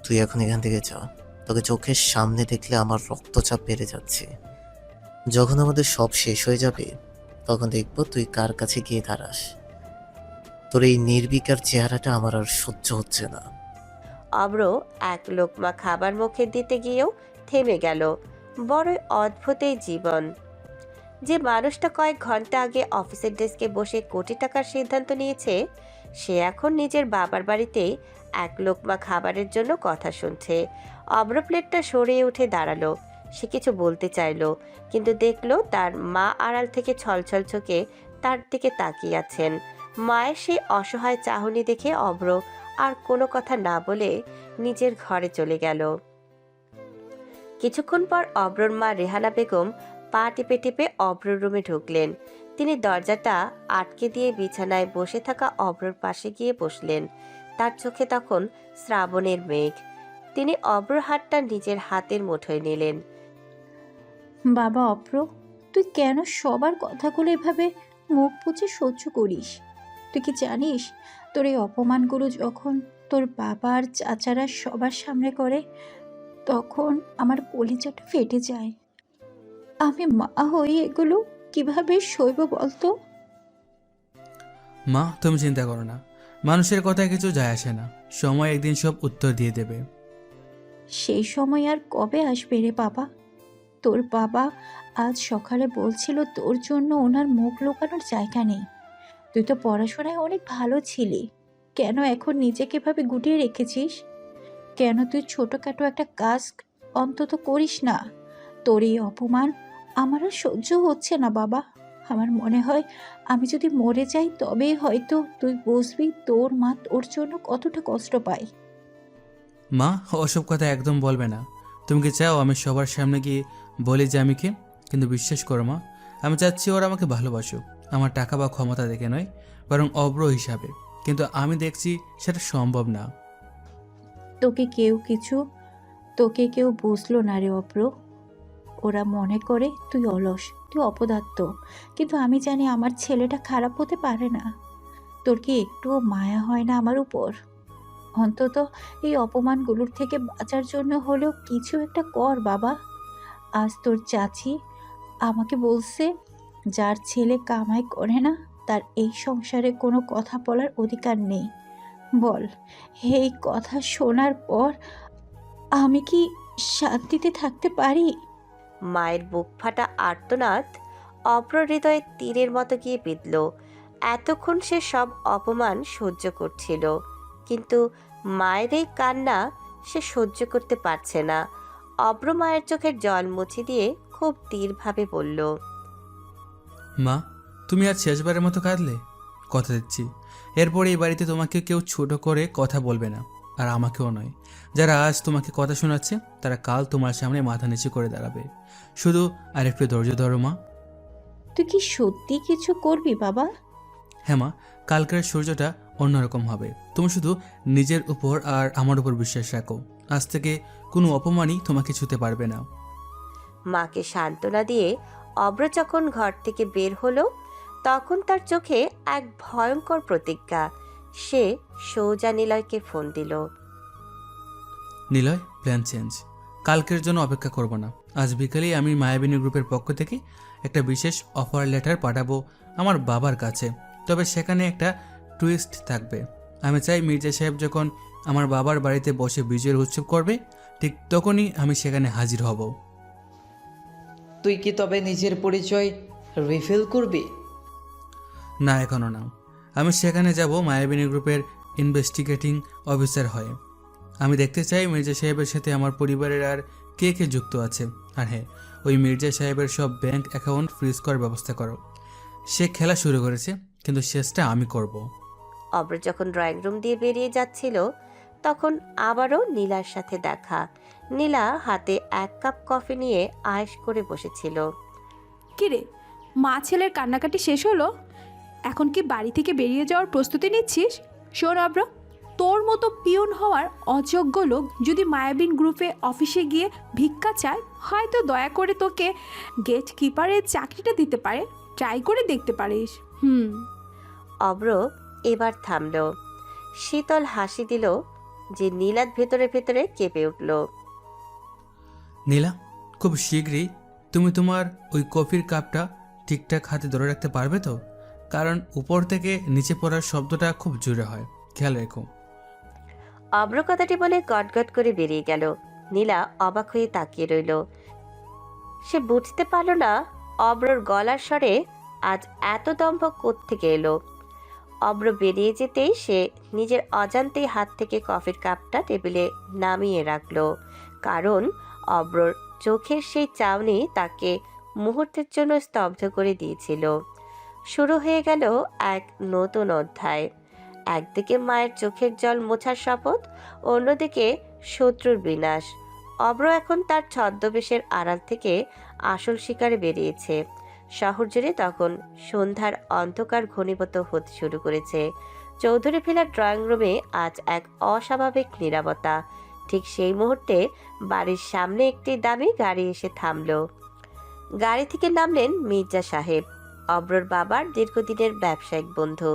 তুই এখন এখান থেকে যা। তোকে চোখের সামনে দেখলে আমার রক্তচাপ বেড়ে যাচ্ছে। যখন আমাদের সব শেষ হয়ে যাবে তখন দেখবো তুই কার কাছে গিয়ে দাঁড়াস। তোর এই নির্বিকার চেহারাটা আমার আর সহ্য হচ্ছে না। অভ্র এক লোকমা খাবার মুখে দিতে গিয়েও থেমে গেল। বড়ই অদ্ভুত এই জীবন। যে মানুষটা কয়েক ঘন্টা আগে অফিসের ডেস্কে বসে কোটি টাকার সিদ্ধান্ত নিয়েছে, সে এখন নিজের বাবার বাড়িতে এক লোকমা খাবারের জন্য কথা শুনছে। অভ্র প্লেটটা সরিয়ে উঠে দাঁড়ালো। সে কিছু বলতে চাইলো, কিন্তু দেখলো তার মা আড়াল থেকে ছলছল চোখে তার দিকে তাকিয়ে আছেন। মায়ের সেই অসহায় চাহনি দেখে অভ্র আর কোনো কথা না বলে নিজের ঘরে চলে গেল। কিছুক্ষণ পর অভ্রর মা রেহানা বেগম পা টিপে টিপে অভ্রর রুমে ঢুকলেন। তিনি দরজাটা আটকে দিয়ে বিছানায় বসে থাকা অভ্রর পাশে গিয়ে বসলেন। তার চোখে তখন শ্রাবণের মেঘ। তিনি অভ্রর হাতটা নিজের হাতের মুঠোয় নিলেন। বাবা অপ্র, তুই কেন সবার কথাগুলো এভাবে মুখ বুজে সহ্য করিস? তুই কি জানিস তোর এই অপমানগুলো যখন তোর বাবা আর চাচারা সবার সামনে করে, তখন আমার কলিজাটা ফেটে যায়। আমি মা হয়ে এগুলো কিভাবে সইব বলতো? মা, তুমি চিন্তা করো না, মানুষের কথায় কিছু যায় আসে না। সময় একদিন সব উত্তর দিয়ে দেবে। সেই সময় আর কবে আসবে রে বাবা? তোর বাবা আজ সকালে বলছিল তোর জন্য ওনার মুখ লুকানোর জায়গা নেই। তুই তো পড়াশোনায় অনেক ভালো ছিলি, কেন এখন নিজেকে ভাবে গুটিয়ে রেখেছিস? কেন তুই ছোটোখাটো একটা কাজ অন্তত করিস না? তোর এই অপমান আমার আর সহ্য হচ্ছে না বাবা। আমার মনে হয় আমি যদি মরে যাই তবেই হয়তো তুই বুঝবি তোর মা তোর জন্য কতটা কষ্ট পায়। মা, ওসব কথা একদম বলবে না। তুমি কি চাও আমি সবার সামনে গিয়ে বলি যে আমি কে? কিন্তু বিশ্বাস করো মা, আমি চাচ্ছি ওরা আমাকে ভালোবাসুক, আমার টাকা বা ক্ষমতা দেখে নয়, বরং অভ্র হিসাবে। কিন্তু আমি দেখছি সেটা সম্ভব না। তোকে কেউ বুঝলো না রে অপ্র। ওরা মনে করে তুই অলস, তুই অপদার্থ, কিন্তু আমি জানি আমার ছেলেটা খারাপ হতে পারে না। তোর কি একটুও মায়া হয় না আমার উপর? অন্তত এই অপমানগুলোর থেকে বাঁচার জন্য হলেও কিছু একটা কর বাবা। আজ তোর চাচি আমাকে বলছে, যার ছেলে কামাই করে না তার এই সংসারে কোনো কথা বলার অধিকার নেই। বল, এই কথা শোনার পর আমি কি শান্তিতে থাকতে পারি? মায়ের বুক ফাটা আর্তনাদ অভ্র হৃদয়ে তীরের মতো গিয়ে বিঁধল। এতক্ষণ সে সব অপমান সহ্য করছিল, কিন্তু মায়ের এই কান্না সে সহ্য করতে পারছে না। অভ্র মায়ের চোখের জল মুছে দিয়ে খুব ধীরভাবে বলল, মা, তুমি আর শেষবারের মতো কাঁদলে? কথা দিচ্ছি এরপর এই বাড়িতে তোমাকে কেউ ছোট করে কথা বলবে না, আর আমাকেও নয়। যারা আজ তোমাকে কথা শোনাচ্ছে তারা কাল তোমার সামনে মাথা নিচু করে দাঁড়াবে। শুধু আরেকটু ধৈর্য ধরো মা। তুই কি সত্যি কিছু করবি বাবা? হ্যাঁ মা, কালকের সূর্যটা অন্যরকম হবে। তুমি শুধু নিজের উপর আর আমার উপর বিশ্বাস রাখো। আজ থেকে কোনো অপমানই তোমাকে ছুতে পারবে না। মাকে সান্ত্বনা দিয়ে অব্র যখন ঘর থেকে বের হলো তখন তার চোখে এক ভয়ঙ্কর প্রতিজ্ঞা। সে সোজা নিলয়কে ফোন দিল। Niloy, plan change. কালকের জন্য অপেক্ষা করব না। আজ বিকেলেই আমি মায়াবিনী গ্রুপের পক্ষ থেকে একটা বিশেষ অফার লেটার পাঠাবো আমার বাবার কাছে। তবে সেখানে একটা টুইস্ট থাকবে। আমি চাই মির্জা সাহেব যখন আমার বাবার বাড়িতে বসে বিজয়ের উৎসব করবে ঠিক তখনই আমি সেখানে হাজির হব। তুই কি তবে নিজের পরিচয় রিভিল করবি? না, এখনও না। আমি সেখানে যাব মায়াবিনী গ্রুপের ইনভেস্টিগেটিং অফিসার হয়ে। আমি দেখতে চাই মির্জা সাহেবের সাথে আমার পরিবারের আর কে কে যুক্ত আছে। আর হ্যাঁ, ওই মির্জা সাহেবের সব ব্যাংক অ্যাকাউন্ট ফ্রিজ করার ব্যবস্থা করো। সে খেলা শুরু করেছে, কিন্তু শেষটা আমি করব। অব্র যখন ড্রয়িং রুম দিয়ে বেরিয়ে যাচ্ছিল তখন আবারও নীলার সাথে দেখা। নীলা হাতে 1 কাপ কফি নিয়ে আয়েশ করে বসেছিল। কিরে, মা ছেলের কান্নাকাটি শেষ হলো? এখন কি বাড়ি থেকে বেরিয়ে যাওয়ার প্রস্তুতি নিচ্ছিস? শোন অব্র, তোর মতো পিয়ন হওয়ার অযোগ্য লোক যদি মায়াবিন গ্রুপে অফিসে গিয়ে ভিক্ষা চায়, হয়তো দয়া করে তোকে গেট কিপারের চাকরিটা দিতে পারে। ট্রাই করে দেখতে পারিস। অব্র এবার থামল। শীতল হাসি দিল যে নীলার ভেতরে ভেতরে কেঁপে উঠল। নীলা, খুব শীঘ্রই তুমি তোমার ওই কফির কাপটা ঠিকঠাক হাতে ধরে রাখতে পারবে তো? কারণ উপর থেকে নিচে পড়ার শব্দটা খুব জোরে হয়, খেয়াল রেখো। অব্র কথাটি বলে গটগট করে বেরিয়ে গেল। নীলা অবাক হয়ে তাকিয়ে রইল। সে বুঝতে পারল না অব্রর গলার স্বরে আজ এত দম্ভ কোত্থেকে এলো। অব্র বেরিয়ে যেতেই সে নিজের অজান্তেই হাত থেকে কফির কাপটা টেবিলে নামিয়ে রাখল। কারণ অব্রর চোখের সেই চাউনি তাকে মুহূর্তের জন্য স্তব্ধ করে দিয়েছিল। শুরু হয়ে গেল এক নতুন অধ্যায়। একদিকে মায়ের চোখের জল মোছার শপথ, অন্যদিকে শত্রুর বিনাশ। অব্র এখন তার ছদ্মবেশের আড়াল থেকে আসল শিকারে বেরিয়েছে। শহর জুড়ে তখন সন্ধ্যার অন্ধকার ঘনীভূত হতে শুরু করেছে। চৌধুরী ভিলার ড্রয়িং রুমে আজ এক অস্বাভাবিক নীরবতা। ঠিক সেই মুহূর্তে বাড়ির সামনে একটি দামি গাড়ি এসে থামল। গাড়ি থেকে নামলেন মির্জা সাহেব, অব্রর বাবার দীর্ঘদিনের ব্যবসায়িক বন্ধু।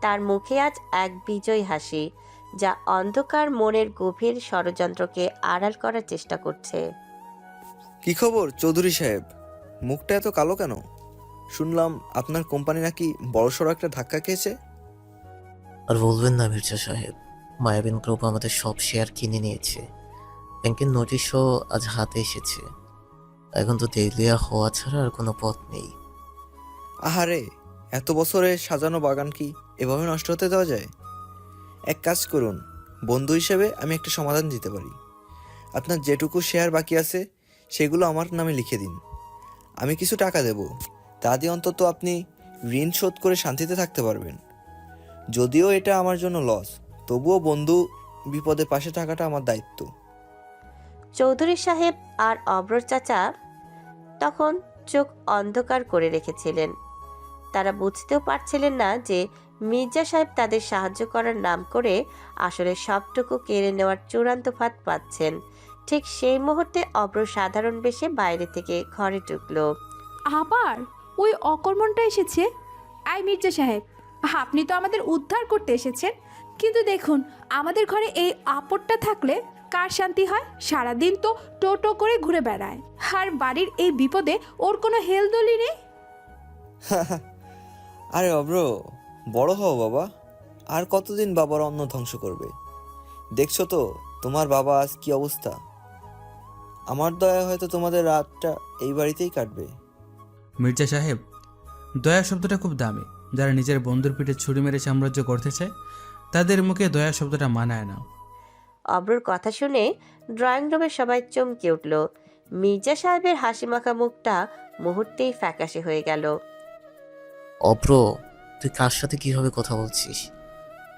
তার মুখে আজ এক বিজয় হাসি, যা অন্ধকার মনের গভীর ষড়যন্ত্রকে আড়াল করার চেষ্টা করছে। কি খবর চৌধুরী সাহেব? মুখটা এত কালো কেন? শুনলাম আপনার কোম্পানি নাকি বড়সড় একটা ধাক্কা খেয়েছে। আর বলবেন না মির্জা সাহেব, মায়াবিন গ্রুপ আমাদের সব শেয়ার কিনে নিয়েছে। ব্যাংকের নোটিশও আজ হাতে এসেছে। এখন তো দেউলিয়া হওয়া ছাড়া আর কোনো পথ নেই। আহারে, এত বছরে সাজানো বাগান কি এভাবে নষ্ট হতে দেওয়া যায়? এক কাজ করুন, বন্ধু হিসেবে আমি একটা সমাধান দিতে পারি। আপনার যেটুকু শেয়ার বাকি আছে সেগুলো আমার নামে লিখে দিন। আমি কিছু টাকা দেব, তা দিয়ে অন্তত আপনি ঋণ শোধ করে শান্তিতে থাকতে পারবেন। যদিও এটা আমার জন্য লস, তবুও বন্ধু বিপদে পাশে থাকাটা আমার দায়িত্ব। চৌধুরী সাহেব আর অব্রর চাচা তখন চোখ অন্ধকার করে রেখেছিলেন। তারা বুঝতেও পারছিলেন না যে মির্জা সাহেব তাদের সাহায্য করার নাম করে আসলে সবটুকু কেড়ে নেওয়ার চূড়ান্ত ফাঁদ পাচ্ছেন। ঠিক সেই মুহূর্তে অব্র সাধারণ বেশে বাইরে থেকে ঘরে ঢুকলো। আবার ওই অকর্মণটা এসেছে। আই মির্জা সাহেব, আপনি তো আমাদের উদ্ধার করতে এসেছেন, কিন্তু দেখুন আমাদের ঘরে এই আপদটা থাকলে কার শান্তি হয়? সারাদিন তো টোটো করে ঘুরে বেড়ায়, আর বাড়ির এই বিপদে ওর কোনো হেলদোলই নেই। আরে অব্র, বড় হও বাবা। আর কতদিন বাবার অন্ন ধ্বংস করবে? দেখছো তো তোমার বাবা আজ কি অবস্থা। আমার দয়া হয়তো তোমাদের রাতটা এই বাড়িতেই কাটবে। মির্জা সাহেব, দয়া শব্দটা খুব দামি। যারা নিজের বন্ধুর পিঠে ছুরি মেরে সাম্রাজ্য করতে চায় তাদের মুখে দয়া শব্দটা মানায় না। অব্রর কথা শুনে ড্রয়িং রুমে সবাই চমকে উঠল। মির্জা সাহেবের হাসি মাখা মুখটা মুহূর্তেই ফ্যাকাশে হয়ে গেল। অব্র, তুই কার সাথে কিভাবে কথা বলছিস?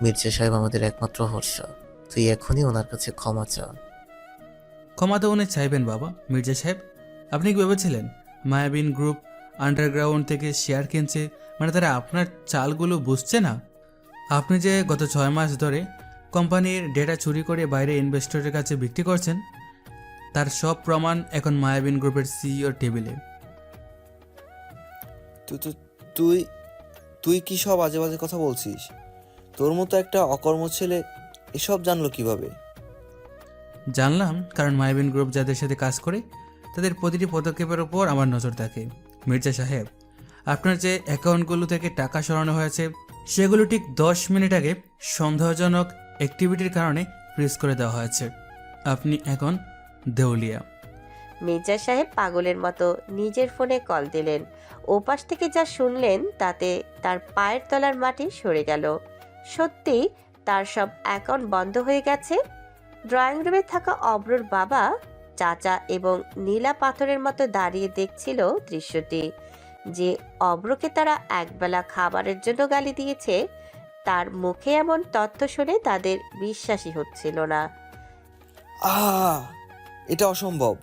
মির্জা সাহেব আমাদের একমাত্র ভরসা। তুই এখনই ওনার কাছে ক্ষমা চা। ক্ষমা তো উনি চাইবেন বাবা। মির্জা সাহেব, আপনি কি ভেবেছিলেন মায়াবিন গ্রুপ আন্ডারগ্রাউন্ড থেকে শেয়ার কিনছে মানে তারা আপনার চালগুলো বুঝছে না? আপনি যে গত 6 মাস ধরে কোম্পানির ডেটা চুরি করে বাইরে ইনভেস্টরের কাছে বিক্রি করছেন, তার সব প্রমাণ এখন মায়াবিন গ্রুপের সিইওর টেবিলে। তুই তুই কি সব আজে বাজে কথা বলছিস? তোর মতো একটা অকর্ম ছেলে এসব জানলো কিভাবে? জানলাম কারণ মায়াবিন গ্রুপ যাদের সাথে কাজ করে তাদের প্রতিটি পদক্ষেপের ওপর আমার নজর থাকে। মির্জা সাহেব, আপনার যে অ্যাকাউন্টগুলো থেকে টাকা সরানো হয়েছে সেগুলো ঠিক 10 মিনিট আগে সন্দেহজনক অ্যাক্টিভিটির কারণে ফ্রিজ করে দেওয়া হয়েছে। আপনি এখন দেউলিয়া। মির্জা সাহেব পাগলের মতো নিজের ফোনে কল দিলেন। ওপাশ থেকে যা শুনলেন তাতে তার পায়ের তলার মাটি সরে গেল। সত্যি তার সব অ্যাকাউন্ট বন্ধ হয়ে গেছে। ড্রয়িং রুমে থাকা অব্রর বাবা, চাচা এবং নীলা পাথরের মতো দাঁড়িয়ে দেখছিল দৃশ্যটি। যে অব্রকে তারা একবেলা খাবারের জন্য গালি দিয়েছে, তার মুখে এমন তথ্য শুনে তাদের বিশ্বাসই হচ্ছিল না। এটা অসম্ভব।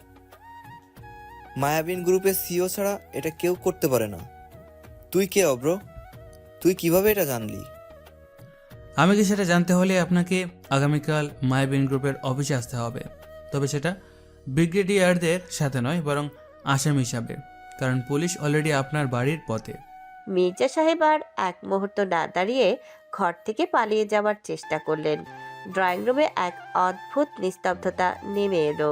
মায়াবিন গ্রুপের সিও ছাড়া এটা কেউ করতে পারে না। তুই কে অব্র? তুই কিভাবে এটা জানলি? আমি কি সেটা জানতে হলে আপনাকে আগামীকাল মায়াবিন গ্রুপের অফিসে আসতে হবে, তবে সেটা ব্রিগেডিয়ারদের সাথে নয়, বরং আসামি হিসাবে, কারণ পুলিশ অলরেডি আপনার বাড়ির পথে। মির্জা সাহেব আর এক মুহূর্ত না দাঁড়িয়ে ঘর থেকে পালিয়ে যাওয়ার চেষ্টা করলেন। ড্রয়িং রুমে এক অদ্ভুত নিস্তব্ধতা নেমে এলো।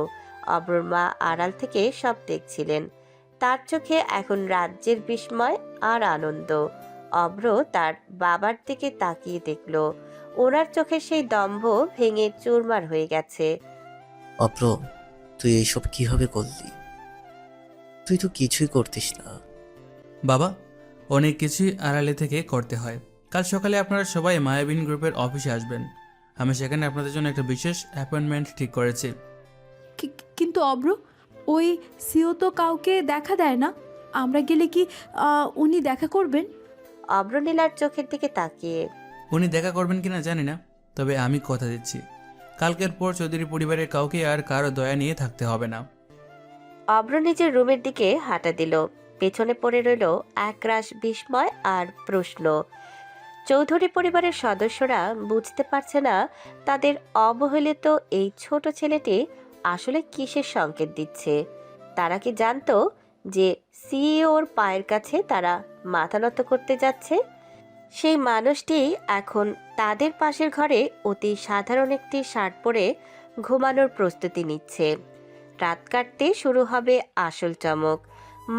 অব্রর মা আড়াল থেকে সব দেখছিলেন। তার চোখে এখন রাজ্যের বিস্ময় আর আনন্দ। অব্র তার বাবার দিকে তাকিয়ে দেখল। ওনার চোখে সেই দম্ভ ভেঙে চুরমার হয়ে গেছে। অপ্র, তুই এইসব কিভাবে করলি? তুই তো কিছুই করতিস না। বাবা, অনেক কিছুই আড়ালে থেকে করতে হয়। কাল সকালে আপনারা সবাই মায়াবিন গ্রুপের অফিসে আসবেন। আমি সেখানে আপনাদের জন্য একটা বিশেষ অ্যাপয়েন্টমেন্ট ঠিক করেছি। কিন্তু অব্র, ওই সিও তো কাউকে দেখা দেয় না। আমরা গেলে কি উনি দেখা করবেন? অব্র নীলার চোখের দিকে তাকিয়ে, উনি দেখা করবেন কিনা জানি না, তবে আমি কথা দিচ্ছি কালকের পর চৌধুরী পরিবারের কাউকে আর কারো দয়া নিয়ে থাকতে হবে না। অব্র নিজের রুমের দিকে হাঁটা দিল। পেছনে পড়ে রইল একরাশ বিস্ময় আর প্রশ্ন। চৌধুরী পরিবারের সদস্যরা বুঝতে পারছে না তাদের অবহেলিত এই ছোট ছেলেটি আসলে কিসের সংকেত দিচ্ছে। তারা কি জানতো যে সিইওর পায়ের কাছে তারা মাথা নত করতে যাচ্ছে? সেই মানুষটি এখন তাদের পাশের ঘরে অতি সাধারণ একটি শার্ট পরে ঘুমানোর প্রস্তুতি নিচ্ছে। রাত কাটতে শুরু হবে আসল চমক।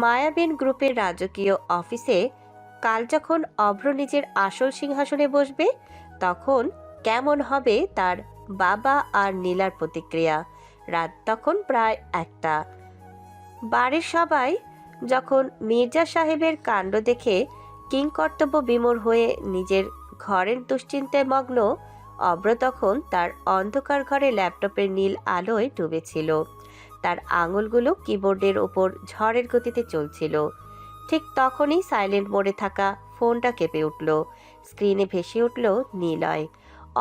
মায়াবিন গ্রুপের রাজকীয় অফিসে কাল যখন অভ্র নিজের আসল সিংহাসনে বসবে, তখন কেমন হবে তার বাবা আর নীলার প্রতিক্রিয়া। রাত তখন প্রায় 1টা। বাড়ির সবাই যখন মির্জা সাহেবের কাণ্ড দেখে কিংকর্তব্য বিমূঢ় হয়ে নিজের ঘরের দুশ্চিন্তায় মগ্ন, অভ্র তখন তার অন্ধকার ঘরে ল্যাপটপের নীল আলোয় ডুবেছিল। তার আঙুলগুলো কিবোর্ডের ওপর ঝড়ের গতিতে চলছিল। ঠিক তখনই সাইলেন্ট মোডে থাকা ফোনটা কেঁপে উঠল। স্ক্রিনে ভেসে উঠল নিলয়।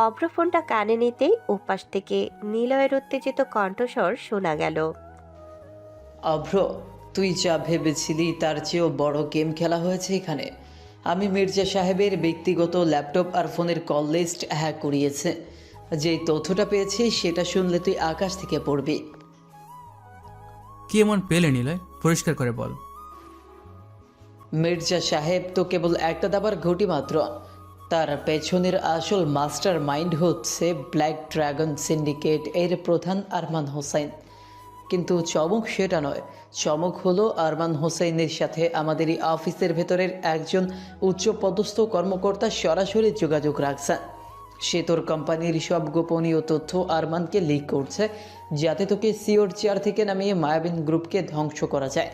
অভ্র ফোনটা কানে নিতেই উপাস থেকে নিলয়ের উত্তেজিত কণ্ঠস্বর শোনা গেল। অভ্র, তুই যা ভেবেছিলি তার চেয়েও বড় গেম খেলা হয়েছে এখানে। আমি মির্জা সাহেবের ব্যক্তিগত ল্যাপটপ আর ফোনের কল লিস্ট হ্যাক করিয়েছে। যেই তথ্যটা পেয়েছি সেটা শুনলে তুই আকাশ থেকে পড়বি। কি এমন পেলে নিলয়? পরিষ্কার করে বল। মির্জা সাহেব তো কেবল একটা দাবার ঘটি মাত্র। তার পেছনের আসল মাস্টার মাইন্ড হচ্ছে ব্ল্যাক ড্রাগন সিন্ডিকেট এর প্রধান আরমান হোসেন। কিন্তু চমক সেটা নয়, চমক হলো আরমান হোসেনের সাথে আমাদের এই অফিসের ভেতরের একজন উচ্চপদস্থ কর্মকর্তা সরাসরি যোগাযোগ রাখছে। সে তোর কোম্পানির সব গোপনীয় তথ্য আরমানকে লিক করছে, যাতে তোকে সিওর চেয়ার থেকে নামিয়ে মায়াবিন গ্রুপকে ধ্বংস করা যায়।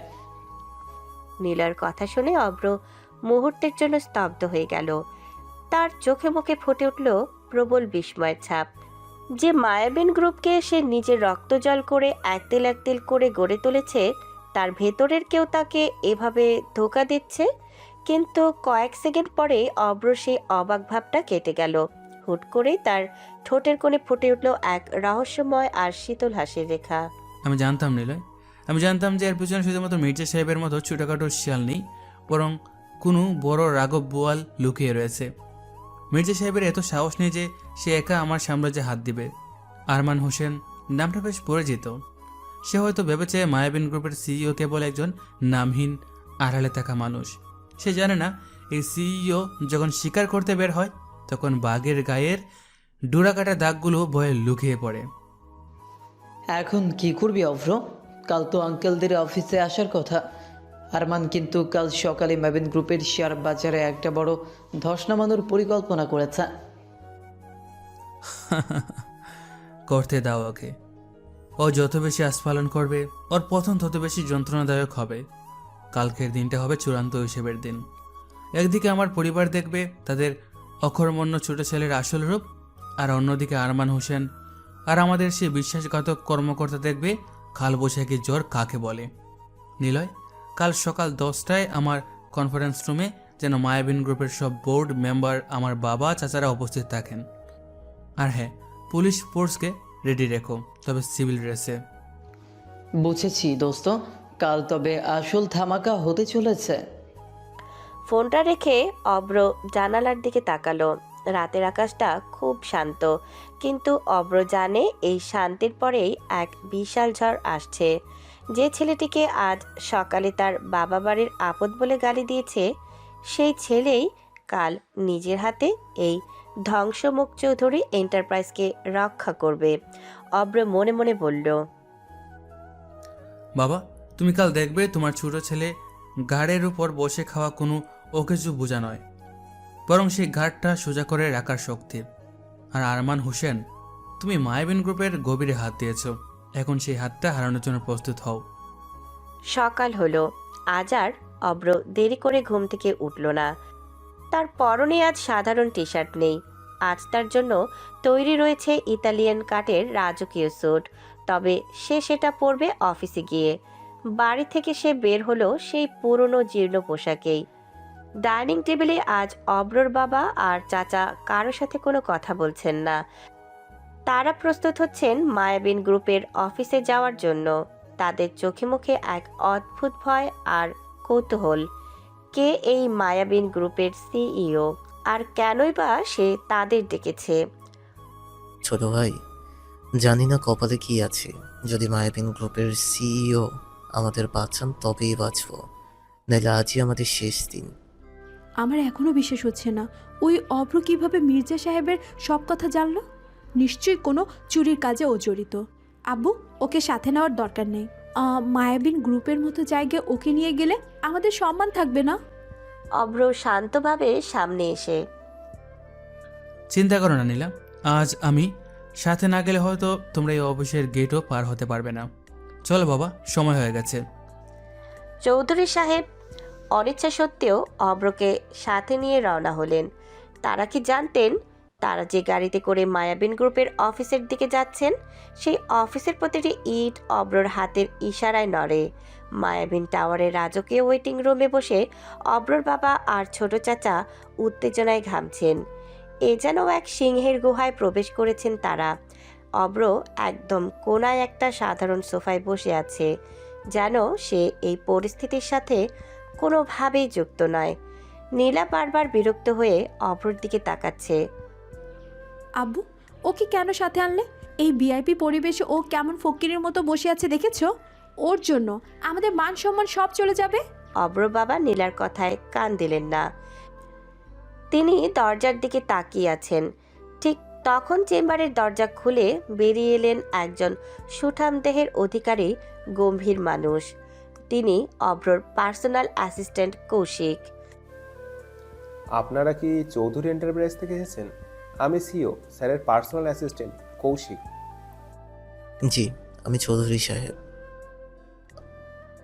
নীলার কথা শুনে অভ্র মুহূর্তের জন্য স্তব্ধ হয়ে গেল। তার চোখে মুখে ফুটে উঠল প্রবল বিস্ময়ের ছাপ। যে মায়াবিন গ্রুপকে সে নিজের রক্ত জল করে একতেল একতেল করে গড়ে তুলেছে, তার ভেতরের কেউ তাকে এভাবে ধোঁকা দিচ্ছে। কিন্তু কয়েক সেকেন্ড পরে অভ্র সেই অবাক ভাবটা কেটে গেল। হুট করেই তার ঠোঁটের কোণে ফুটে উঠল এক রহস্যময় আর শীতল হাসির রেখা। আমি জানতাম নিলয়, আমি জানতাম যে এর পিছনে শুধুমাত্র মির্জা সাহেবের মতো ছোটোখাটো শিয়াল নেই, বরং কোনো বড় রাঘব বোয়াল লুকিয়ে রয়েছে। মির্জা সাহেবের এত সাহস নেই যে সে একা আমার সাম্রাজ্যে হাত দিবে। আরমান হোসেন নামটা বেশ পরিচিত। সে হয়তো ভেবেছে মায়াবিন গ্রুপের সিইও কেবল একজন নামহীন আড়ালে থাকা মানুষ। সে জানে না এই সিইও যখন শিকার করতে বের হয় তখন বাঘের গায়ের ডোরাকাটা দাগগুলো ভয়ে লুকিয়ে পড়ে। এখন কি করবি অভ্র? কাল তো আঙ্কেলদের অফিসে আসার কথা। আরমান কিন্তু কাল সকালে মাবিন গ্রুপের শেয়ার বাজারে একটা বড় ধস নামানোর পরিকল্পনা করেছে। করতে দাও ওকে। ও যত বেশি আস্ফালন করবে ওর পতন তত বেশি যন্ত্রণাদায়ক হবে। কালকের দিনটা হবে চূড়ান্ত হিসেবের দিন। একদিকে আমার পরিবার দেখবে তাদের অকর্মণ্য ছোট ছেলের আসল রূপ, আর অন্যদিকে আরমান হোসেন আর আমাদের সে বিশ্বাসঘাতক কর্মকর্তা দেখবে কালবৈশাখী জ্বর কাকে বলে। নিলয়, কাল সকাল 10টায় আমার কনফারেন্স রুমে যেন মায়াবিন গ্রুপের সব বোর্ড মেম্বার, আমার বাবা, চাচারা উপস্থিত থাকেন। আর হ্যাঁ, পুলিশ ফোর্সকে রেডি রেখো, তবে সিভিল ড্রেসে। বুঝেছি দোস্ত, কাল তবে আসল ধামাকা হতে চলেছে। ফোনটা রেখে অব্র জানালার দিকে তাকালো। রাতের আকাশটা খুব শান্ত, কিন্তু অব্র জানে এই শান্তির পরেই এক বিশাল ঝড় আসছে। যে ছেলেটিকে আজ সকালে তার বাবা বাড়ির আপদ বলে গালি দিয়েছে, সেই ছেলেই কাল নিজের হাতে এই ধ্বংসমুখ চৌধুরী এন্টারপ্রাইজকে রক্ষা করবে। অব্র মনে মনে বলল, বাবা, তুমি কাল দেখবে তোমার ছোট ছেলে ঘাড়ের উপর বসে খাওয়া কোনো অকেজু বোঝা নয়, বরং সেই ঘাটটা সোজা করে রাখার শক্তি। আর আরমান হোসেন, তুমি মায়াবিন গ্রুপের গভীরে হাত দিয়েছ, এখন সেই হাতটা হারানোর জন্য প্রস্তুত হও। সকাল হলো। আজ আর অব্র দেরি করে ঘুম থেকে উঠল না। তার পরনে আজ সাধারণ টি শার্ট নেই। আজ তার জন্য তৈরি রয়েছে ইতালিয়ান কাটের রাজকীয় স্যুট, তবে সে সেটা পরবে অফিসে গিয়ে। বাড়ি থেকে সে বের হলো সেই পুরনো জীর্ণ পোশাকেই। ডাইনিং টেবিলে আজ অব্রর বাবা আর চাচা কারোর সাথে কোনো কথা বলছেন না। তারা প্রস্তুত হচ্ছেন মায়াবিন গ্রুপের অফিসে যাওয়ার জন্য। তাদের চোখে মুখে এক অদ্ভুত ভয় আর কৌতূহল। কে এই মায়াবিন গ্রুপের সিইও, আর কেনই বা সে তাদের ডেকেছে? ছোট ভাই, জানি না কপালে কি আছে। যদি মায়াবিন গ্রুপের সিইও আমাদের বাঁচান তবেই বাঁচব, নাহলে আজই আমাদের শেষ দিন। আমার এখনো বিশ্বাস হচ্ছে না, ওই অভ্র কিভাবে মির্জা সাহেবের সব কথা জানলো। নিশ্চয়ই কোনো চুরির কাজে ও জড়িত। আব্বু, ওকে সাথে নেওয়ার দরকার নেই। মায়াবিন গ্রুপের মতো জায়গায় ওকে নিয়ে গেলে আমাদের সম্মান থাকবে না? অব্র শান্তভাবে সামনে এসে, চিন্তা করো না নীলা, আজ আমি সাথে না গেলে হয়তো তোমরা এই অফিসের গেটও পার হতে পারবে না। চলো বাবা, সময় হয়ে গেছে। চৌধুরী সাহেব অনিচ্ছা সত্ত্বেও অব্রকে সাথে নিয়ে রওনা হলেন। তারা কি জানতেন তারা যে গাড়িতে করে মায়াবিন গ্রুপের অফিসের দিকে যাচ্ছেন, সেই অফিসের প্রতিটি ইট অব্রর হাতের ইশারায় নড়ে। মায়াবিন টাওয়ারের রাজকীয় ওয়েটিং রুমে বসে অব্রর বাবা আর ছোট চাচা উত্তেজনায় ঘামছেন। এ যেন এক সিংহের গুহায় প্রবেশ করেছেন তারা। অব্র একদম কোনায় একটা সাধারণ সোফায় বসে আছে, যেন সে এই পরিস্থিতির সাথে কোনোভাবেই যুক্ত নয়। নীলা বারবার বিরক্ত হয়ে অব্রর দিকে তাকাচ্ছে। আব্বু, ওকে কেন সাথে আনলে? এই ভিআইপি পরিবেশে ও কেমন ফকিরের মতো বসে আছে দেখেছো? ওর জন্য আমাদের মান সম্মান সব চলে যাবে। অব্র বাবা নীলার কথায় কান দিলেন না। তিনি দরজার দিকে তাকিয়ে আছেন। ঠিক তখন চেম্বারের দরজা খুলে বেরিয়ে এলেন একজন সুঠাম দেহের অধিকারী গম্ভীর মানুষ। তিনি অব্রর পার্সোনাল অ্যাসিস্ট্যান্ট কৌশিক। আপনারা কি চৌধুরী এন্টারপ্রাইজ থেকে এসেছেন? আমি সিও স্যারের পার্সোনাল অ্যাসিস্ট্যান্ট কৌশিক। জি, আমি চৌধুরী সাহেব।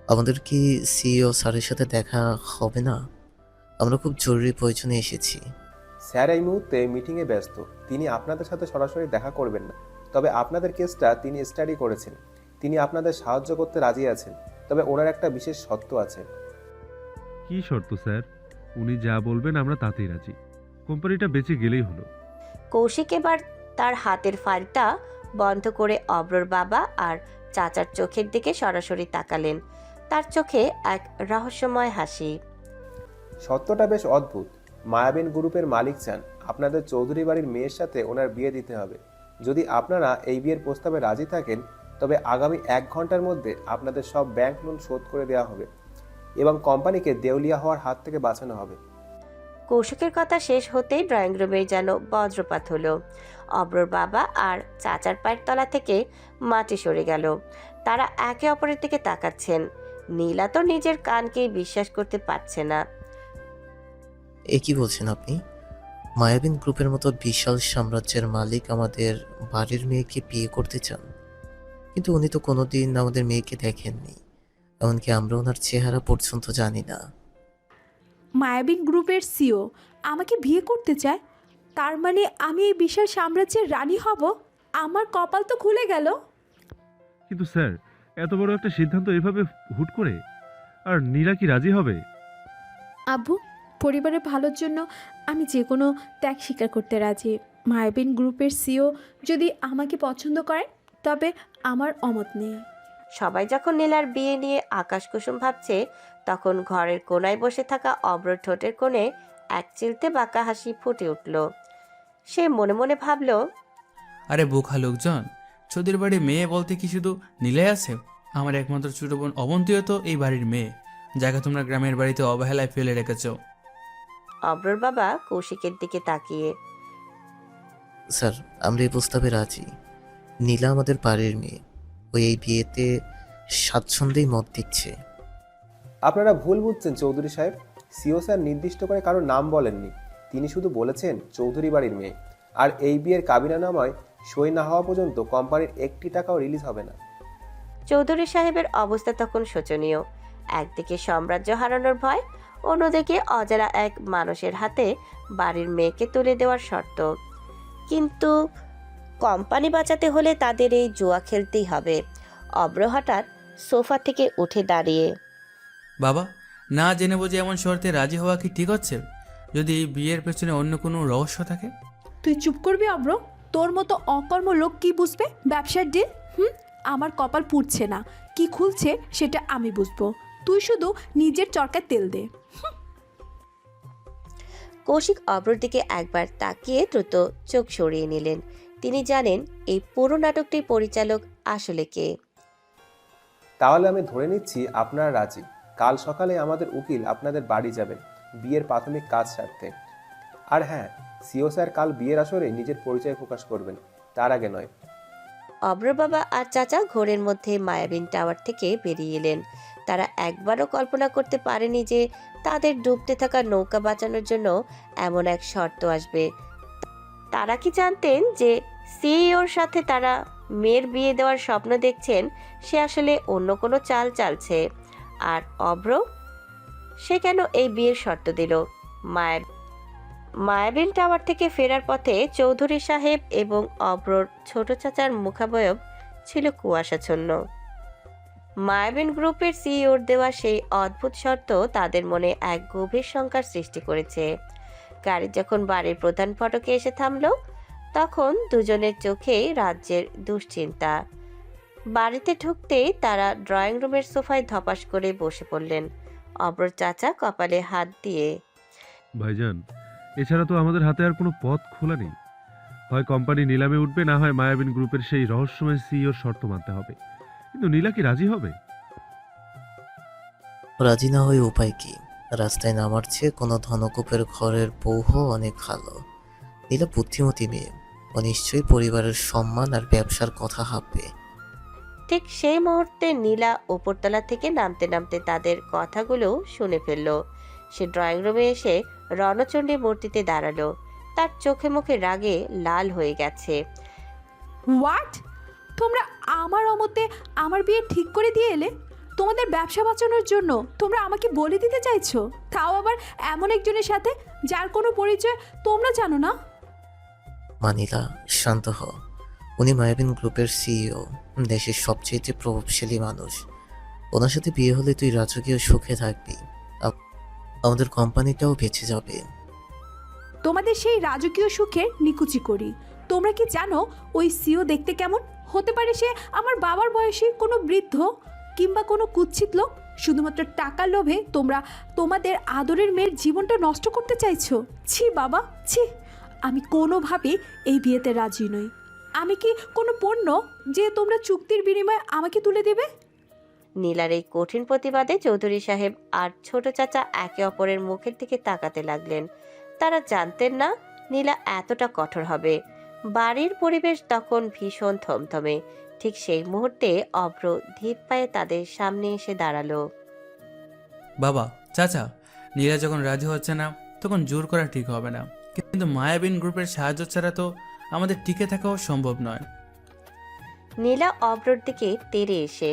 আমাদের কি সিইও স্যারের সাথে দেখা হবে না? আমরা খুব জরুরি প্রয়োজনে এসেছি। স্যার এই মুহূর্তে মিটিংয়ে ব্যস্ত, তিনি আপনাদের সাথে সরাসরি দেখা করবেন না। তবে আপনাদের কেসটা তিনি স্টাডি করেছেন, তিনি আপনাদের সাহায্য করতে রাজি আছেন। তবে ওনার একটা বিশেষ শর্ত আছে। কি শর্ত স্যার? উনি যা বলবেন আমরা তাতেই রাজি। কোম্পানিটা বেঁচে গেলেই হলো। কৌশিক এবার তার হাতের ফাইলটা বন্ধ করে অব্রর বাবা আর চাচার চোখের দিকে সরাসরি তাকালেন। তার চোখে এক রহস্যময় হাসি। সত্যটা বেশ অদ্ভুত। মায়াবিন গ্রুপের মালিক চান আপনাদের চৌধুরী বাড়ির মেয়ের সাথে ওনার বিয়ে দিতে হবে। যদি আপনারা এই বিয়ের প্রস্তাবে রাজি থাকেন তবে আগামী 1 ঘন্টার মধ্যে আপনাদের সব ব্যাংক লোন শোধ করে দেওয়া হবে এবং কোম্পানিকে দেউলিয়া হওয়ার হাত থেকে বাঁচানো হবে। কৌশিকের কথা শেষ হতেই ড্রয়িং রুমে যেন বজ্রপাত হলো। অব্রর বাবা আর চাচার পায়ের তলা থেকে মাটি সরে গেল। তারা একে অপরের দিকে তাকাচ্ছেন। নীলা তো নিজের কানকেই বিশ্বাস করতে পারছে না। এ কি বলছেন আপনি? মায়াবিন গ্রুপের মতো বিশাল সাম্রাজ্যের মালিক আমাদের বাড়ির মেয়েকে বিয়ে করতে চান? কিন্তু উনি তো কোনোদিন আমাদের মেয়েকে দেখেননি, এমনকি আমরা ওনার চেহারা পর্যন্ত জানি না। মায়াবিন গ্রুপের সিও আমাকে বিয়ে করতে চায়, তার মানে আমি এই বিশাল সাম্রাজ্যের রানী হব? আমার কপাল তো খুলে গেল। কিন্তু স্যার, এত বড় একটা সিদ্ধান্ত এভাবে হুট করে, আর নীলা কি রাজি হবে? আব্বু, পরিবারের ভালোর জন্য আমি যে কোনো ত্যাগ স্বীকার করতে রাজি। মায়াবিন গ্রুপের সিও যদি আমাকে পছন্দ করেন তবে আমার অমত নেই। সবাই যখন নীলার বিয়ে নিয়ে আকাশ কুসুম ভাবছে, তখন ঘরের কোনায় বসে থাকা অব্র ঠোঁটের কোণে এক চিলতে বাঁকা হাসি ফুটে উঠল। সে মনে মনে ভাবল, আরে বোকা লোকজন, চৌধুরী বাড়ির মেয়ে বলতে কি শুধু নীলাই আছে? আমার একমাত্র ছোট বোন অবন্তীও তো এই বাড়ির মেয়ে, যাকে তোমরা গ্রামের বাড়িতে অবহেলায় ফেলে রেখেছো। অব্রর বাবা কৌশিকের দিকে তাকিয়ে, স্যার, আমরা এই প্রস্তাবে রাজি। নীলা আমাদের বাড়ির মেয়ে, ওই এই বিয়েতে স্বাচ্ছন্দ্যেই মত দিচ্ছে। আপনারা ভুল বুঝছেন চৌধুরী সাহেব। সিও স্যার নির্দিষ্ট করে কারোর নাম বলেননি। তিনি শুধু বলেছেন চৌধুরী বাড়ির মেয়ে। আর এই বিয়ের কাবিনানামায় সই না হওয়া পর্যন্ত কোম্পানির 1টি টাকাও রিলিজ হবে না। চৌধুরী সাহেবের অবস্থা তখন শোচনীয়। একদিকে সাম্রাজ্য হারানোর ভয়, অন্যদিকে অজানা এক মানুষের হাতে বাড়ির মেয়েকে তুলে দেওয়ার শর্ত। কিন্তু কোম্পানি বাঁচাতে হলে তাদের এই জুয়া খেলতেই হবে। অব্র হঠাৎ সোফা থেকে উঠে দাঁড়িয়ে, বাবা, না জেনে বুঝে এমন শর্তে রাজি হওয়া কি ঠিক হচ্ছে? যদি এই বিয়ের পেছনে অন্য কোনো রহস্য থাকে? তুই চুপ করবি অব্র? তোর মতো অকর্ম লোক কি বুঝবে ব্যবসার ডিল? আমার কপাল পুড়ছে না, কি খুলছে সেটা আমি বুঝবো। তুই শুধু নিজের চরকায় তেল দে। কৌশিক অব্রর দিকে একবার তাকিয়ে দ্রুত চোখ সরিয়ে নিলেন। তিনি জানেন এই পুরো নাটকটির পরিচালক আসলে কে। তাহলে আমি ধরে নিচ্ছি আপনারা রাজি। কাল সকালে আমাদের উকিল আপনাদের বাড়ি যাবেন বিয়ের প্রাথমিক কাজ সারতে। আর হ্যাঁ, সিও স্যার কাল বিয়ের আসরে নিজের পরিচয় প্রকাশ করবেন, তার আগে নয়। অব্র বাবা আর চাচা ঘোরের মধ্যে মায়াবিন টাওয়ার থেকে বেরিয়ে এলেন। তারা একবারও কল্পনা করতে পারেনি যে তাদের ডুবতে থাকা নৌকা বাঁচানোর জন্য এমন এক শর্ত আসবে। তারা কি জানতেন যে সিইওর সাথে তারা মেয়ের বিয়ে দেওয়ার স্বপ্ন দেখছেন সে আসলে অন্য কোনো চাল চালছে? আর অব্র, সে কেন এই বিয়ের শর্ত দিল? মায়াবিন টাওয়ার থেকে ফেরার পথে চৌধুরী সাহেব এবং অব্রর ছোট চাচার মুখাবয়ব ছিল কুয়াশাচ্ছন্ন। মায়াবিন গ্রুপের সিইওর দেওয়া সেই অদ্ভুত শর্ত তাদের মনে এক গভীর শঙ্কার সৃষ্টি করেছে। গাড়ি যখন বাড়ির প্রধান ফটকে এসে থামল, তখন দুজনের চোখেই রাজ্যের দুশ্চিন্তা। বাড়িতে ঢুকতেই তারা ড্রয়িং রুমের সোফায় ধপাস করে বসে পড়লেন। অব্রর চাচা কপালে হাত দিয়ে, ভাইজান, এছাড়া তো আমাদের হাতে আর কোনো পথ খোলা নেই। হয় কোম্পানি নিলামে উঠবে, না হয় মায়াবিন গ্রুপের সেই রহস্যময় সিইওর শর্ত মানতে হবে। কিন্তু নীলা কি রাজি হবে? রাজি না হয়ে উপায় কি? রাস্তায় নামার চেয়ে কোনো ধনকূপের ঘরের বউ অনেক ভালো। নীলা বুদ্ধিমতী মেয়ে, ও নিশ্চয়ই পরিবারের সম্মান আর ব্যবসার কথা ভাববে। ঠিক সেই মুহূর্তে নীলা উপরতলা থেকে নামতে নামতে তাদের কথাগুলো শুনে ফেলল। সে ড্রয়িং রুমে এসে রণচণ্ডী মূর্তিতে দাঁড়ালো। তার চোখে মুখে রাগে লাল হয়ে গেছে। হোয়াট? তোমরা আমার অমতে আমার বিয়ে ঠিক করে দিয়ে এলে? তোমাদের ব্যবসা বাঁচানোর জন্য তোমরা আমাকে বলে দিতে চাইছো, তাও আবার এমন একজনের সাথে যার কোনো পরিচয় তোমরা জানো না? মানিলা, শান্ত হ। উনি মায়াবিন গ্রুপের সিইও, দেশের সবচেয়ে প্রভাবশালী মানুষ। ওনার সাথে বিয়ে হলে তুই রাজকীয় সুখে থাকবি, আমাদের কোম্পানিটাও বেঁচে যাবে। তোমাদের সেই রাজকীয় সুখের নিকুচি করি। তোমরা কি জানো ওই সিও দেখতে কেমন? হতে পারে সে আমার বাবার বয়সী কোনো বৃদ্ধ কিংবা কোনো কুৎসিত লোক। শুধুমাত্র টাকার লোভে তোমরা তোমাদের আদরের মেয়ের জীবনটা নষ্ট করতে চাইছো। ছি বাবা, ছি। আমি কোনোভাবে এই বিয়েতে রাজি নই। আমি কি কোনো পণ্য যে তোমরা চুক্তির বিনিময়ে আমাকে তুলে দেবে? নীলার এই কঠিন প্রতিবাদে চৌধুরী সাহেব আর ছোট চাচা একে অপরের মুখের দিকে তাকাতে লাগলেন। তারা জানতেন না নীলা এতটা কঠোর হবে। বাড়ির পরিবেশ তখন ভীষণ থমথমে। ঠিক সেই মুহূর্তে অভ্র ধীর পায়ে তাদের সামনে এসে দাঁড়ালো। বাবা, চাচা, নীলা যখন রাজি হচ্ছে না তখন জোর করা ঠিক হবে না, কিন্তু মায়াবিন গ্রুপের সাহায্য ছাড়া তো আমাদের টিকে থাকাও সম্ভব নয়। নীলা অভ্রর দিকে তেড়ে এসে,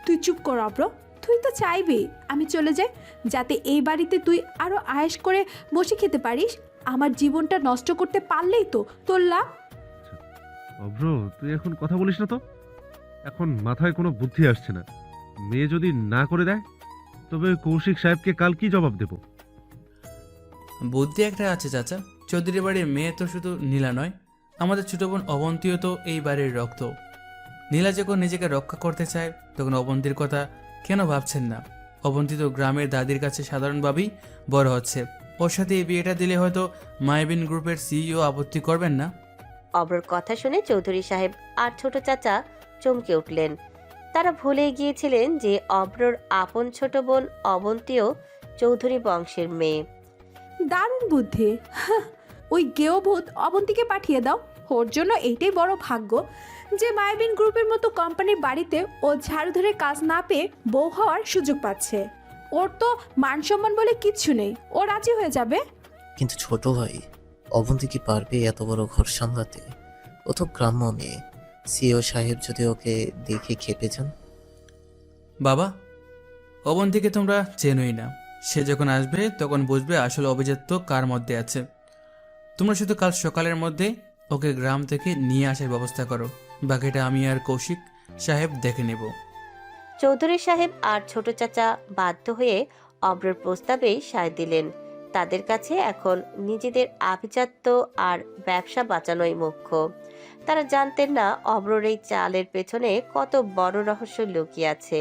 তুই চুপ কর অভ্র। তুই তো চাইবি আমি চলে যাই, যাতে এই বাড়িতে তুই আরো আয়েশ করে বসে খেতে পারিস। আমার জীবনটা নষ্ট করতে পারলেই তো তোর লাভ। অভ্র, তুই এখন কথা বলিস না তো। এখন মাথায় কোনো বুদ্ধি আসছে না। মেয়ে যদি না করে দেয় তবে কৌশিক সাহেবকে কাল কি জবাব দেব? বুদ্ধি একটা আছে চাচা। চৌধুরী বাড়ির মেয়ে তো শুধু নীলা নয়, আমাদের ছোট বোন অবন্তীও তো এই বাড়ির রক্ত। নীলা যখন নিজেকে রক্ষা করতে চায় তখন অবন্তীর কথা কেন ভাবছেন না? অবন্তী তো গ্রামের দাদির কাছে সাধারণভাবেই বড় হচ্ছে। ওর সাথে এই বিয়েটা দিলে হয়তো মায়াবিন গ্রুপের সিইও আপত্তি করবেন না। অভ্রর কথা শুনে চৌধুরী সাহেব আর ছোট চাচা চমকে উঠলেন। তারা ভুলে গিয়েছিলেন যে অভ্রর আপন ছোট বোন অবন্তীও চৌধুরী বংশের মেয়ে। দারুণ বুদ্ধি। ওই গেও ভূত অবন্তীকে পাঠিয়ে দাও। ওর জন্য এইটাই বড় ভাগ্য যে মায়াবিন গ্রুপের মতো কোম্পানির বাড়িতে ও ঝাড়ু ধরে কাজ না পেয়ে বউ হওয়ার সুযোগ পাচ্ছে। ওর তো মান সম্মান বলে কিচ্ছু নেই, ও রাজি হয়ে যাবে। কিন্তু ছোট ভাই, অবন্তী কি পারবে এত বড় ঘর সামলাতে? ও তো গ্রাম্য মেয়ে। সিও সাহেব যদি ওকে দেখে খেপে যান? বাবা, অবন্তীকে তোমরা চেনোই না। সে যখন আসবে তখন বুঝবে আসলে অভিজাত্য কার মধ্যে আছে। তোমরা শুধু কাল সকালের মধ্যে ওকে গ্রাম থেকে নিয়ে আসার ব্যবস্থা করো। বাকিটা আমি আর কৌশিক সাহেব দেখে নেব। চৌধুরী সাহেব আর ছোট চাচা বাধ্য হয়ে অভ্রর প্রস্তাবে সায় দিলেন। তাদের কাছে এখন নিজেদের আভিজাত্য আর ব্যবসা বাঁচানোই মুখ্য। তারা জানতেন না অভ্রর এই চালের পেছনে কত বড় রহস্য লুকিয়ে আছে।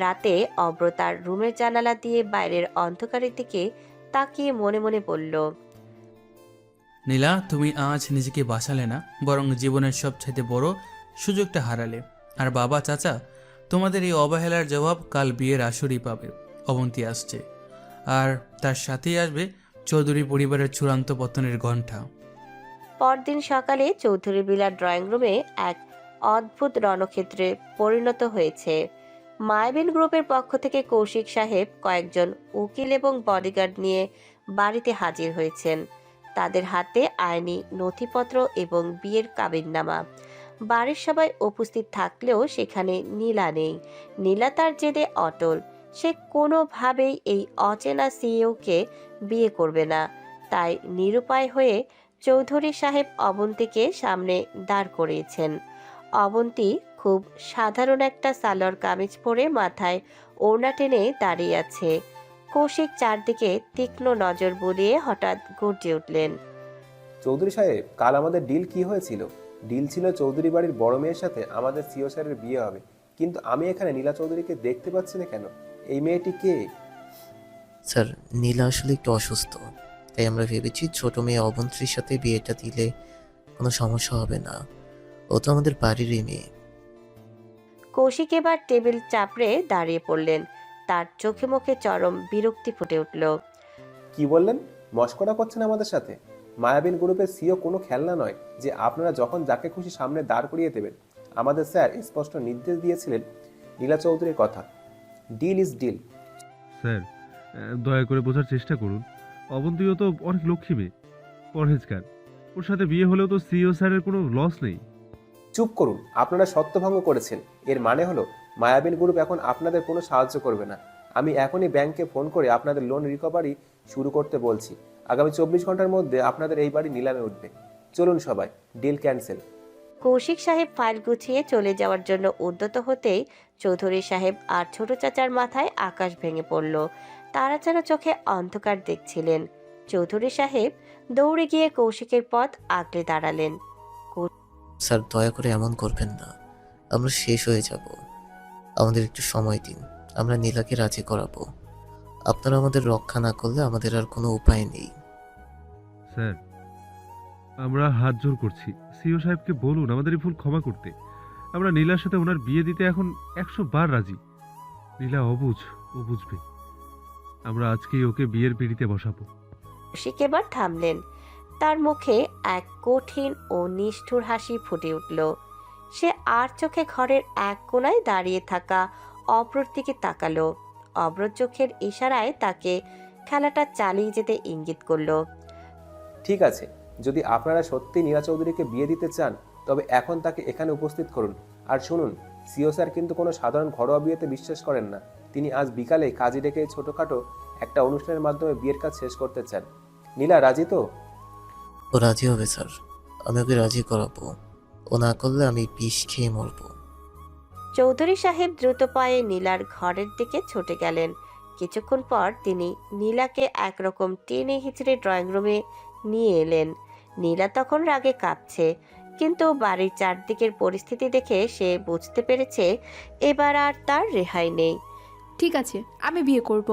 রাতে অভ্র তার রুমের জানালা দিয়ে বাইরের অন্ধকারের দিকে তাকিয়ে মনে মনে বলল, নীলা, তুমি আজ নিজেকে বাঁচালে না, বরং জীবনের সবচাইতে বড় সুযোগটা হারালে। আর বাবা, চাচা, তোমাদের এই অবহেলার জবাব কাল বিয়ের আসরই পাবে। অবন্তী আসছে, আর তার সাথেই আসবে চৌধুরী পরিবারের চূড়ান্ত পতনের ঘণ্টা। পরদিন সকালে চৌধুরী বিলার ড্রয়িং রুমে এক অদ্ভুত রণক্ষেত্রে পরিণত হয়েছে। মায়াবিন গ্রুপের পক্ষ থেকে কৌশিক সাহেব কয়েকজন উকিল এবং বডিগার্ড নিয়ে বাড়িতে হাজির হয়েছেন। তাদের হাতে আইনি নথিপত্র এবং বিয়ের কাবিননামা। বাড়ির সবাই উপস্থিত থাকলেও সেখানে নীলা নেই। নীলা তার জেদে অটল। সে কোনোভাবেই এই অচেনা সিইওকে বিয়ে করবে না। তাই নিরুপায় হয়ে চৌধুরী সাহেব অবন্তীকে সামনে দাঁড় করিয়েছেন। অবন্তী খুব সাধারণ একটা সালোয়ার কামিজ পরে মাথায় ওড়না টেনে দাঁড়িয়ে আছে। কৌশিক চারদিকে তীক্ষ্ণ নজর বুলিয়ে হঠাৎ গর্জে উঠলেন, চৌধুরী সাহেব, কাল আমাদের ডিল কি হয়েছিল? ডিল ছিল চৌধুরী বাড়ির বড় মেয়ের সাথে আমাদের সিও স্যারের বিয়ে হবে। কিন্তু আমি এখানে নীলা চৌধুরীকে দেখতে পাচ্ছি না কেন? এই মেয়েটি কে? স্যার, নীলা আসলে একটু অসুস্থ, তাই আমরা ভেবেছি ছোট মেয়ে অবন্তীর সাথে বিয়েটা দিলে কোনো সমস্যা হবে না। ও তো আমাদের বাড়িরই মেয়ে। কৌশিক এবার টেবিল চাপড়ে দাঁড়িয়ে পড়লেন। তার চোখে মুখে চরম বিরক্তি ফুটে উঠল। কি বললেন? মস্করা করছেন আমাদের সাথে? মায়াবিন গ্রুপের সিও কোনো খেলনা নয় যে আপনারা যখন যাকে খুশি সামনে দাঁড় করিয়ে দেবেন। আমাদের স্যার স্পষ্ট নির্দেশ দিয়েছিলেন নীলা চৌধুরীর কথা। Deal is deal. স্যার, দয়া করে বোঝার চেষ্টা করুন। অবন্তীও তো অনেক লক্ষ্মী মেয়ে, পরহেজগার। ওর সাথে বিয়ে হলেও তো সিও স্যারের কোনো লস নেই। চুপ করুন। আপনারা সত্যভঙ্গ করেছেন। এর মানে হলো মায়াবিন গ্রুপ এখন আপনাদের কোনো সাহায্য করবে না। আমি এখনই ব্যাংকে ফোন করে আপনাদের লোন রিকভারি শুরু করতে বলছি। আগামী 24 ঘন্টার মধ্যে আপনাদের এই বাড়ি নিলামে উঠবে। চলুন সবাই, ডিল ক্যান্সেল। কৌশিক সাহেব ফাইল গুছিয়ে চলে যাওয়ার জন্য উদ্যত হতেই চৌধুরী সাহেব আর ছোট চাচার মাথায় আকাশ ভেঙে পড়ল। তারা যেন চোখে অন্ধকার দেখছিলেন। চৌধুরী সাহেব দৌড়ে গিয়ে কৌশিকের পথ আগলে দাঁড়ালেন। স্যার দয়া করে এমন করবেন না, আমরা শেষ হয়ে যাব। আমাদের একটু সময় দিন, আমরা নীলাকে রাজি করাবো। আপনারা আমাদের রক্ষা না করলে আমাদের আর কোনো উপায় নেই। স্যার, আমরা হাত জোর করছি, সিও সাহেবকে বলুন আমাদের এই ভুল ক্ষমা করতে। আমরা নীলার সাথে ওনার বিয়ে দিতে এখন 100 বার রাজি। নীলা অবুঝ, ও বুঝবে। আমরা আজকেই ওকে বিয়ের পিঁড়িতে বসাবো। কৌশিক এবার থামলেন। তার মুখে এক কঠিন ও নিষ্ঠুর হাসি ফুটে উঠল। সে আর চোখে ঘরের এক কোণায় দাঁড়িয়ে থাকা অব্রর দিকে তাকালো। অব্র চোখের ইশারায় তাকে খেলাটা চালিয়ে যেতে ইঙ্গিত করলো। ঠিক আছে, যদি আপনারা সত্যি নীলা চৌধুরীকে বিয়ে দিতে চান তবে এখন তাকে এখানে উপস্থিত করুন। আর শুনুন, সিও স্যার কিন্তু কোনো সাধারণ ঘরোয়া বিয়েতে বিশ্বাস করেন না। তিনি আজ বিকালে কাজী ডেকে ছোটোখাটো একটা অনুষ্ঠানের মাধ্যমে বিয়ের কাজ শেষ করতে চান। নীলা রাজি তো? ও রাজি হবে স্যার, আমি ওকে রাজি করাবো। ও না করলে আমি বিষ খেয়ে মরবো। চৌধুরী সাহেব দ্রুত পায়ে নীলার ঘরের দিকে ছুটে গেলেন। কিছুক্ষণ পর তিনি নীলাকে একরকম টেনে হিচড়ে ড্রয়িং রুমে নিয়ে এলেন। নীলা তখন রাগে কাঁপছে, কিন্তু বাড়ির চারদিকের পরিস্থিতি দেখে সে বুঝতে পেরেছে এবার আর তার রেহাই নেই। ঠিক আছে, আমি বিয়ে করব,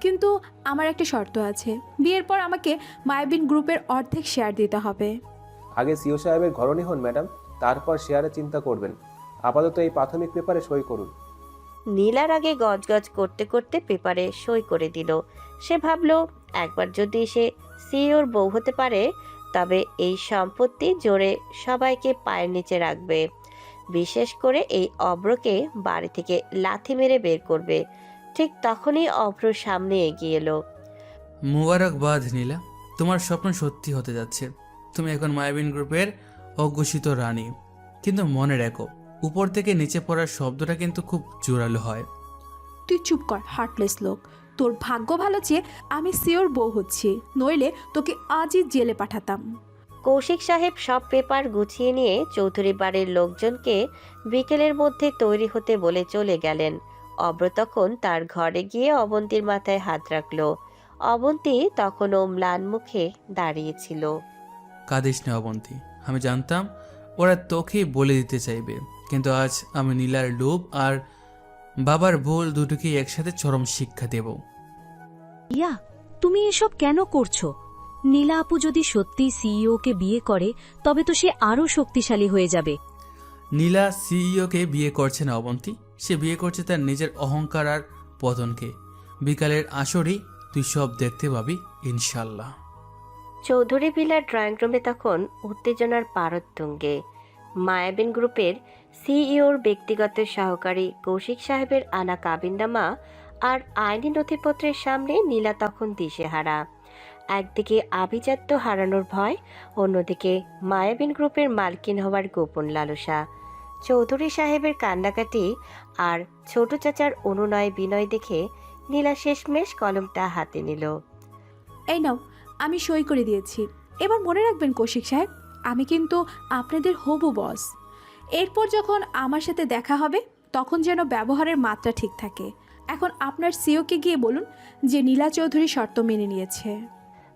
কিন্তু আমার একটা শর্ত আছে। বিয়ের পর আমাকে মায়াবিন গ্রুপের অর্ধেক শেয়ার দিতে হবে। আগে সিও সাহেবের ঘরণী হন ম্যাডাম, তারপর শেয়ারে চিন্তা করবেন। আপাতত এই প্রাথমিক পেপারে সই করুন। নীলার আগে গজগজ করতে করতে পেপারে সই করে দিল। সে ভাবল, একবার যদি সে সিওর বউ হতে পারে তবে এই সম্পত্তি জোরে সবাইকে পায়ের নিচে রাখবে। বিশেষ করে এই অব্রকে বাড়ি থেকে লাথি মেরে বের করবে। ঠিক তখনই অব্র সামনে এগিয়ে এলো। মুবারকবাদ নীলা, তোমার স্বপ্ন সত্যি হতে যাচ্ছে। তুমি এখন মায়াবিন গ্রুপের অঘোষিত রানী। কিন্তু মনে রেখো, উপর থেকে নিচে পড়ার শব্দটা কিন্তু খুব জোরালো হয়। তুই চুপ কর, হার্টলেস লোক। তোর ভাগ্য ভালো যে আমি সিওর বউ হচ্ছি, নইলে তোকে আজই জেলে পাঠাতাম। কৌশিক সাহেব সব পেপার গুছিয়ে নিয়ে চৌধুরী বাড়ির লোকজনকে বিকেলের মধ্যে তৈরি হতে বলে চলে গেলেন। অব্র তখন তার ঘরে গিয়ে অবন্তীর মাথায় হাত রাখল। অবন্তী তখনও ম্লান মুখে দাঁড়িয়েছিল। কাঁদিস না অবন্তী, আমি জানতাম ওরা তোকেই বলে দিতে চাইবে, কিন্তু আজ আমি নীলার লোভ আর বাবার ভুল দুটোকেই একসাথে চরম শিক্ষা দেব। ইয়া, তুমি এসব কেন করছো? নীলা আপু যদি সত্যি সিইওকে বিয়ে করে তবে তো সে আরো শক্তিশালী হয়ে যাবে। নীলা সিইওকে বিয়ে করছে না অবন্তী, সে বিয়ে করছে তার নিজের অহংকার আর পতনকে। বিকালের আসরেই তুই সব দেখতে পাবি ইনশাল্লাহ। চৌধুরী ভিলার ড্রয়িং রুমে তখন উত্তেজনার পারদ তুঙ্গে। মায়াবিন গ্রুপের সিইওর ব্যক্তিগত সহকারী কৌশিক সাহেবের আনা কাবিননামা আর আইনি নথিপত্রের সামনে নীলা তখন দিশেহারা। একদিকে আভিজাত্য হারানোর ভয়, অন্যদিকে মায়াবিন গ্রুপের মালকিন হওয়ার গোপন লালসা। চৌধুরী সাহেবের কান্নাকাটি আর ছোট চাচার অনুনয় বিনয় দেখে নীলা শেষমেশ কলমটা হাতে নিল। এই নাও, আমি সই করে দিয়েছি। এবার মনে রাখবেন কৌশিক সাহেব, আমি কিন্তু আপনাদের হবু বস। এরপর যখন আমার সাথে দেখা হবে তখন যেন ব্যবহারের মাত্রা ঠিক থাকে। এখন আপনার সিওকে গিয়ে বলুন যে নীলা চৌধুরী শর্ত মেনে নিয়েছে।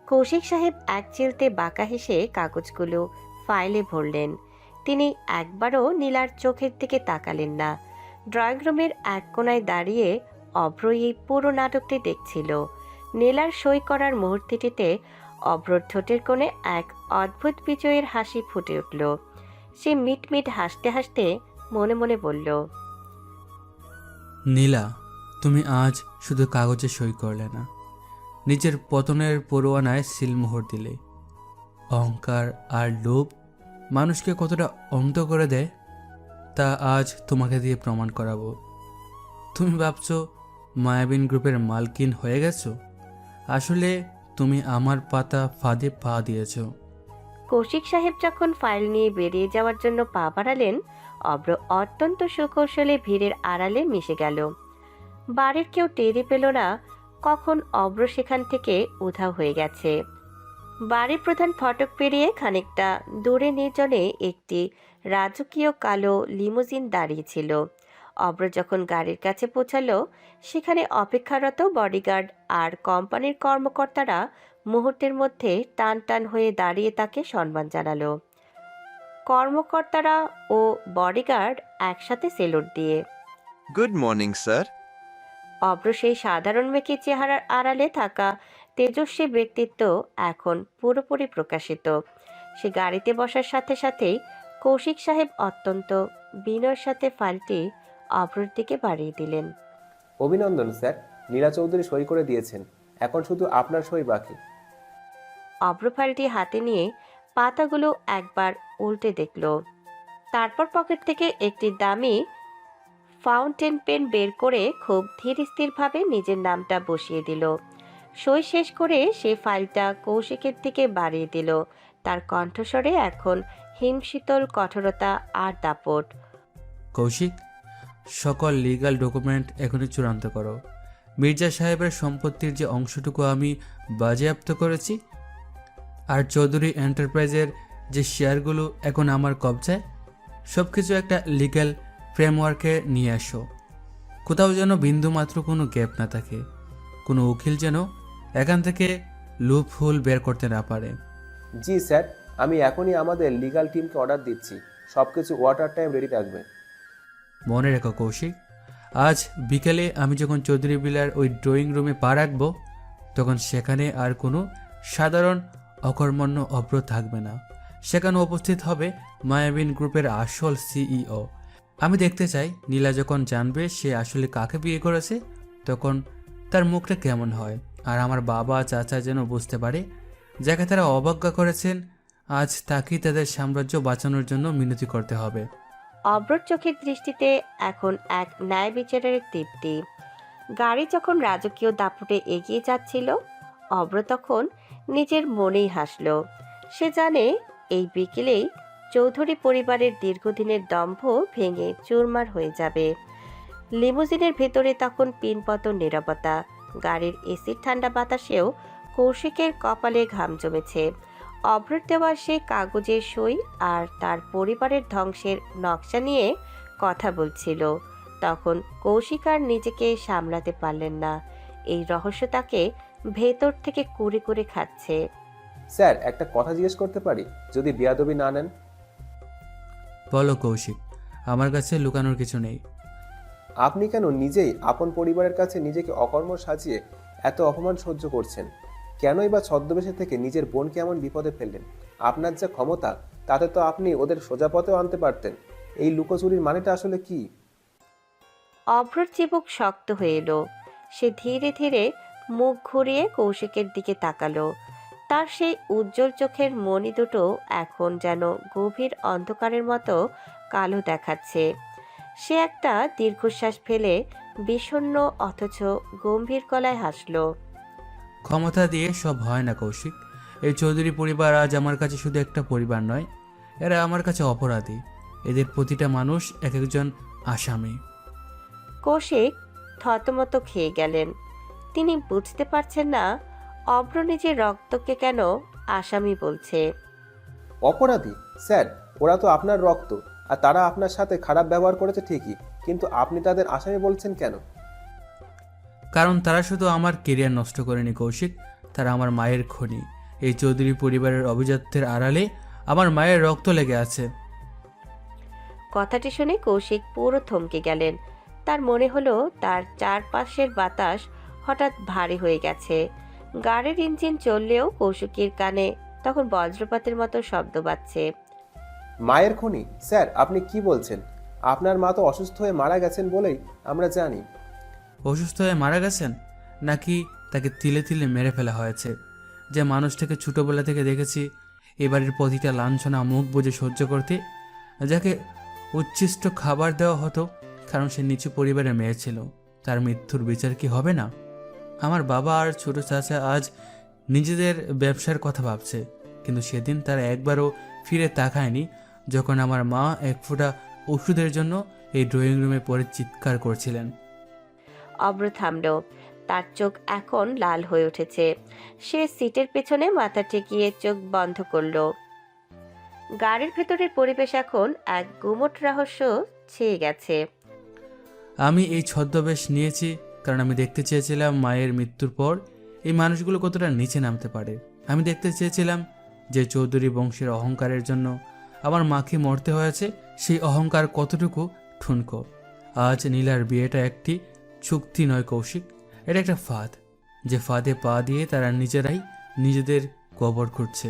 কৌশিক সাহেব এক চিলতে বাঁকা হেসে কাগজগুলো ফাইলে ভরলেন। তিনি একবারও নীলার চোখের দিকে তাকালেন না। ড্রয়িং রুমের এক কোণায় দাঁড়িয়ে অভ্র এই পুরো নাটকটি দেখছিল। নীলার সই করার মুহূর্তটিতে অভ্রর ঠোঁটের কোণে এক অদ্ভুত বিজয়ের হাসি ফুটে উঠল। সে মিটমিট হাসতে হাসতে মনে মনে বলল, নীলা, তুমি আজ শুধু কাগজে সই করলে না, নিজের পতনের পরোয়ানায় সিলমোহর দিলে। অহংকার আর লোভ মানুষকে কতটা অন্ধ করে দেয় তা আজ তোমাকে দিয়ে প্রমাণ করাবো। তুমি ভাবছো মায়াবিন গ্রুপের মালকিন হয়ে গেছো, আসলে তুমি আমার পাতা ফাঁদে পা দিয়েছো। কৌশিক সাহেব যখন ফাইল নিয়ে বেরিয়ে যাওয়ার জন্য পা বাড়ালেন, অভ্র অত্যন্ত সুকৌশলে ভিড়ের আড়ালে মিশে গেল। বাড়ির কেউ টেরি পেল না কখন অভ্র সেখান থেকে উধাও হয়ে গেছে। বাড়ির প্রধান ফটক পেরিয়ে খানিকটা দূরে নির্জনে একটি রাজকীয় কালো লিমুজিন দাঁড়িয়েছিল। অব্র যখন গাড়ির কাছে পৌঁছালো, সেখানে অপেক্ষারত বডিগার্ড আর কোম্পানির কর্মকর্তারা মুহূর্তের মধ্যে টান টান হয়ে দাঁড়িয়ে তাকে সম্মান জানালো। কর্মকর্তারা ও বডিগার্ড একসাথে সেলুট দিয়ে। Good morning sir. অব্র সেই সাধারণ মেকি চেহারার আড়ালে থাকা তেজস্বী ব্যক্তিত্ব এখন পুরোপুরি প্রকাশিত। সে গাড়িতে বসার সাথে সাথেই কৌশিক সাহেব অত্যন্ত বিনয়ের সাথে ফাইলটি অব্রর দিকে বাড়িয়ে দিলেন। অভিনন্দন স্যার, নীলা চৌধুরী সই করে দিয়েছেন, এখন শুধু আপনার সই বাকি। অব্র ফাইলটি হাতে নিয়ে পাতাগুলো একবার উল্টে দেখল, তারপর পকেট থেকে একটি দামি ফাউন্টেন পেন বের করে খুব ধীর স্থিরভাবে নিজের নামটা বসিয়ে দিল। সই শেষ করে সে ফাইলটা কৌশিকের দিকে বাড়িয়ে দিল। তার কণ্ঠস্বরে এখন হিমশীতল কঠোরতা আর দাপট। কৌশিক, সকল লিগ্যাল ডকুমেন্ট এখনই চূড়ান্ত করো। মির্জা সাহেবের সম্পত্তির যে অংশটুকু আমি বাজেয়াপ্ত করেছি, আর চৌধুরী এন্টারপ্রাইজের যে শেয়ারগুলো এখন আমার কবজায়, সব কিছু একটা লিগ্যাল ফ্রেমওয়ার্কে নিয়ে আসো। কোথাও যেন বিন্দুমাত্র কোনো গ্যাপ না থাকে, কোনো উকিল যেন এখান থেকে লুপ হোল বের করতে না পারে। জি স্যার, আমি এখনই আমাদের লিগ্যাল টিমকে অর্ডার দিচ্ছি, সব কিছু ওয়াটার টাইম রেডি রাখবেন। মনে রেখো কৌশিক, আজ বিকেলে আমি যখন চৌধুরী বিলার ওই ড্রয়িং রুমে পা রাখবো, তখন সেখানে আর কোনো সাধারণ অকর্মণ্য অভ্র থাকবে না। সেখানে উপস্থিত হবে মায়াবিন গ্রুপের আসল সিইও। আমি দেখতে চাই নীলা যখন জানবে সে আসলে কাকে বিয়ে করেছে, তখন তার মুখটা কেমন হয়। আর আমার বাবা চাচা যেন বুঝতে পারে যাকে তারা অবজ্ঞা করেছেন, আজ তাকেই তাদের সাম্রাজ্য বাঁচানোর জন্য মিনতি করতে হবে। অব্রর চোখের দৃষ্টিতে এখন এক ন্যায় বিচারের তৃপ্তি। গাড়ি যখন রাজকীয় দাপটে এগিয়ে যাচ্ছিল, অব্র তখন নিজের মনেই হাসল। সে জানে এই বিকেলেই চৌধুরী পরিবারের দীর্ঘদিনের দম্ভ ভেঙে চুরমার হয়ে যাবে। লিমুজিনের ভেতরে তখন পিনপতন নীরবতা। গাড়ির এসির ঠান্ডা বাতাসেও কৌশিকের কপালে ঘাম জমেছে। অভ্রের দেওয়া সে কাগজের সই আর তার পরিবারের ধ্বংসের নকশা নিয়ে কথা বলছিল। তখন কৌশিক আর নিজেকে সামলাতে পারলেন না। এই রহস্য তাকে ভেতর থেকে কুরে কুরে খাচ্ছে। স্যার, একটা কথা জিজ্ঞেস করতে পারি, যদি বেয়াদবি না নেন? বলো কৌশিক, আমার কাছে লুকানোর কিছু নেই। আপনি কেন নিজেই আপন পরিবারের কাছে নিজেকে অকর্ম সাজিয়ে এত অপমান সহ্য করছেন? কেনই বা ছদ্মবেশে থেকে নিজের বোনকে এমন বিপদে ফেললেন? আপনার যা ক্ষমতা, তাতে তো আপনি ওদের সোজা পথেও আনতে পারতেন। এই লুকোচুরির মানেটা আসলে কি? অভ্রর চিবুক শক্ত হয়ে এলো। সে ধীরে ধীরে মুখ ঘুরিয়ে কৌশিকের দিকে তাকালো। তার সেই উজ্জ্বল চোখের মণি দুটো এখন যেন গভীর অন্ধকারের মতো কালো দেখাচ্ছে। সে একটা দীর্ঘশ্বাস ফেলে বিষণ্ণ অথচ গম্ভীর গলায় হাসল। ক্ষমতা দিয়ে সব হয় না কৌশিক। এই চৌধুরী পরিবার আজ আমার কাছে শুধু একটা পরিবার নয়, এরা আমার কাছে অপরাধী। এদের প্রতিটা মানুষ এক একজন আসামি। কৌশিক থতমত খেয়ে গেলেন। তিনি বুঝতে পারছেন না অভ্র নিজের রক্তকে কেন আসামি বলছে। অপরাধী? স্যার, ওরা তো আপনার রক্ত, আর তারা আপনার সাথে খারাপ ব্যবহার করেছে ঠিকই, কিন্তু আপনি তাদের আসামি বলছেন কেন? কারণ তারা শুধু আমার কেরিয়ার নষ্ট করেনি কৌশিক, তারা আমার মায়ের খনি। এই চৌধুরী পরিবারের অভিজাত্যের আড়ালে আমার মায়ের রক্ত লেগে আছে। কথাটি শুনে কৌশিক পুরো থমকে গেলেন। তার মনে হলো তার চারপাশের বাতাস হঠাৎ ভারী হয়ে গেছে। গাড়ির ইঞ্জিন চললেও কৌশিকের কানে তখন বজ্রপাতের মতো শব্দ বাজছে। মায়ের খনি? স্যার, আপনি কি বলছেন? আপনার মা তো অসুস্থ হয়ে মারা গেছেন বলেই আমরা জানি। অসুস্থ হয়ে মারা গেছেন, নাকি তাকে তিলে তিলে মেরে ফেলা হয়েছে? যে মানুষটাকে ছোটোবেলা থেকে দেখেছি এবারের প্রতিটা লাঞ্ছনা মুখ বুজে সহ্য করতে, যাকে উচ্ছিষ্ট খাবার দেওয়া হতো কারণ সে নিচু পরিবারের মেয়ে ছিল, তার মৃত্যুর বিচার কি হবে না? আমার বাবা আর ছোট চাচা আজ নিজেদের ব্যবসার কথা ভাবছে, কিন্তু সেদিন তারা একবারও ফিরে তাকায়নি যখন আমার মা এক ফোঁটা ওষুধের জন্য এই ড্রয়িং রুমে পড়ে চিৎকার করছিলেন। অভ্র থামল। তার চোখ এখন লাল হয়ে উঠেছে। সে সিটের পেছনে মাথা ঠেকিয়ে চোখ বন্ধ করল। গাড়ির ভেতরের পরিবেশ এখন এক গুমট রহস্য ছেয়ে গেছে। আমি এই ছদ্মবেশ নিয়েছি কারণ আমি দেখতে চেয়েছিলাম মায়ের মৃত্যুর পর এই মানুষগুলো কতটা নিচে নামতে পারে। আমি দেখতে চেয়েছিলাম যে চৌধুরী বংশের অহংকারের জন্য আমার মাকে মরতে হয়েছে, সেই অহংকার কতটুকু ঠুনকো। আজ নীলার বিয়েটা একটি চুক্তি নয় কৌশিক, এটা একটা ফাঁদ, যে ফাঁদে পা দিয়ে তারা নিজেরাই নিজেদের কবর খুঁড়ছে।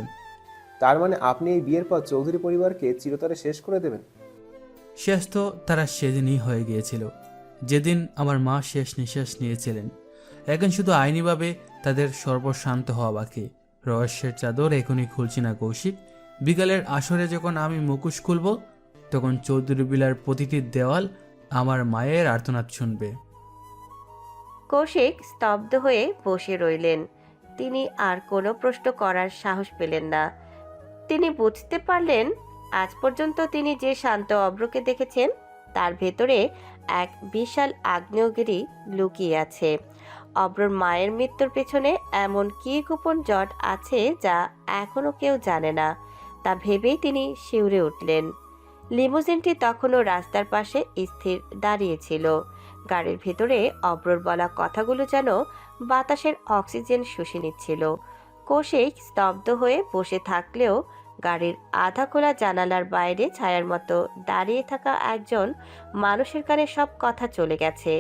তার মানে আপনি এই বিয়ের পর চৌধুরী পরিবারকে চিরতরে শেষ করে দেবেন? শেষ তো তারা সেদিনই হয়ে গিয়েছিল, যেদিন আমার মা শেষ নিঃশ্বাস নিয়েছিলেন। এখন শুধু আইনিভাবে তাদের সর্বশান্ত হওয়া বাকি। রহস্যের চাদর এখনই খুলছি না কৌশিক। বিকালের আসরে যখন আমি মুখোশ খুলব, তখন চৌধুরী বিলার প্রতিটি দেওয়াল আমার মায়ের আর্তনাদ শুনবে। কৌশিক স্তব্ধ হয়ে বসে রইলেন। তিনি আর কোনো প্রশ্ন করার সাহস পেলেন না। তিনি বুঝতে পারলেন আজ পর্যন্ত তিনি যে শান্ত অভ্রকে দেখেছেন তার ভেতরে এক বিশাল আগ্নেয়গিরি লুকিয়ে আছে। অভ্রর মায়ের মৃত্যুর পেছনে এমন কি গোপন জট আছে যা এখনো কেউ জানে না। তা ভেবেই তিনি শিউরে উঠলেন। লিমুজিনটি তখনও রাস্তার পাশে স্থির দাঁড়িয়েছিল। গাড়ির ভেতরে অভ্রর বলা কথাগুলো যেন বাতাসের অক্সিজেন শুষে নিচ্ছিল। কৌশিক স্তব্ধ হয়ে বসে থাকলেও গাড়ির আধা খোলা জানালার বাইরে ছায়ার মতো দাঁড়িয়ে থাকা একজন মানুষের কানে সব কথা চলে গেছে।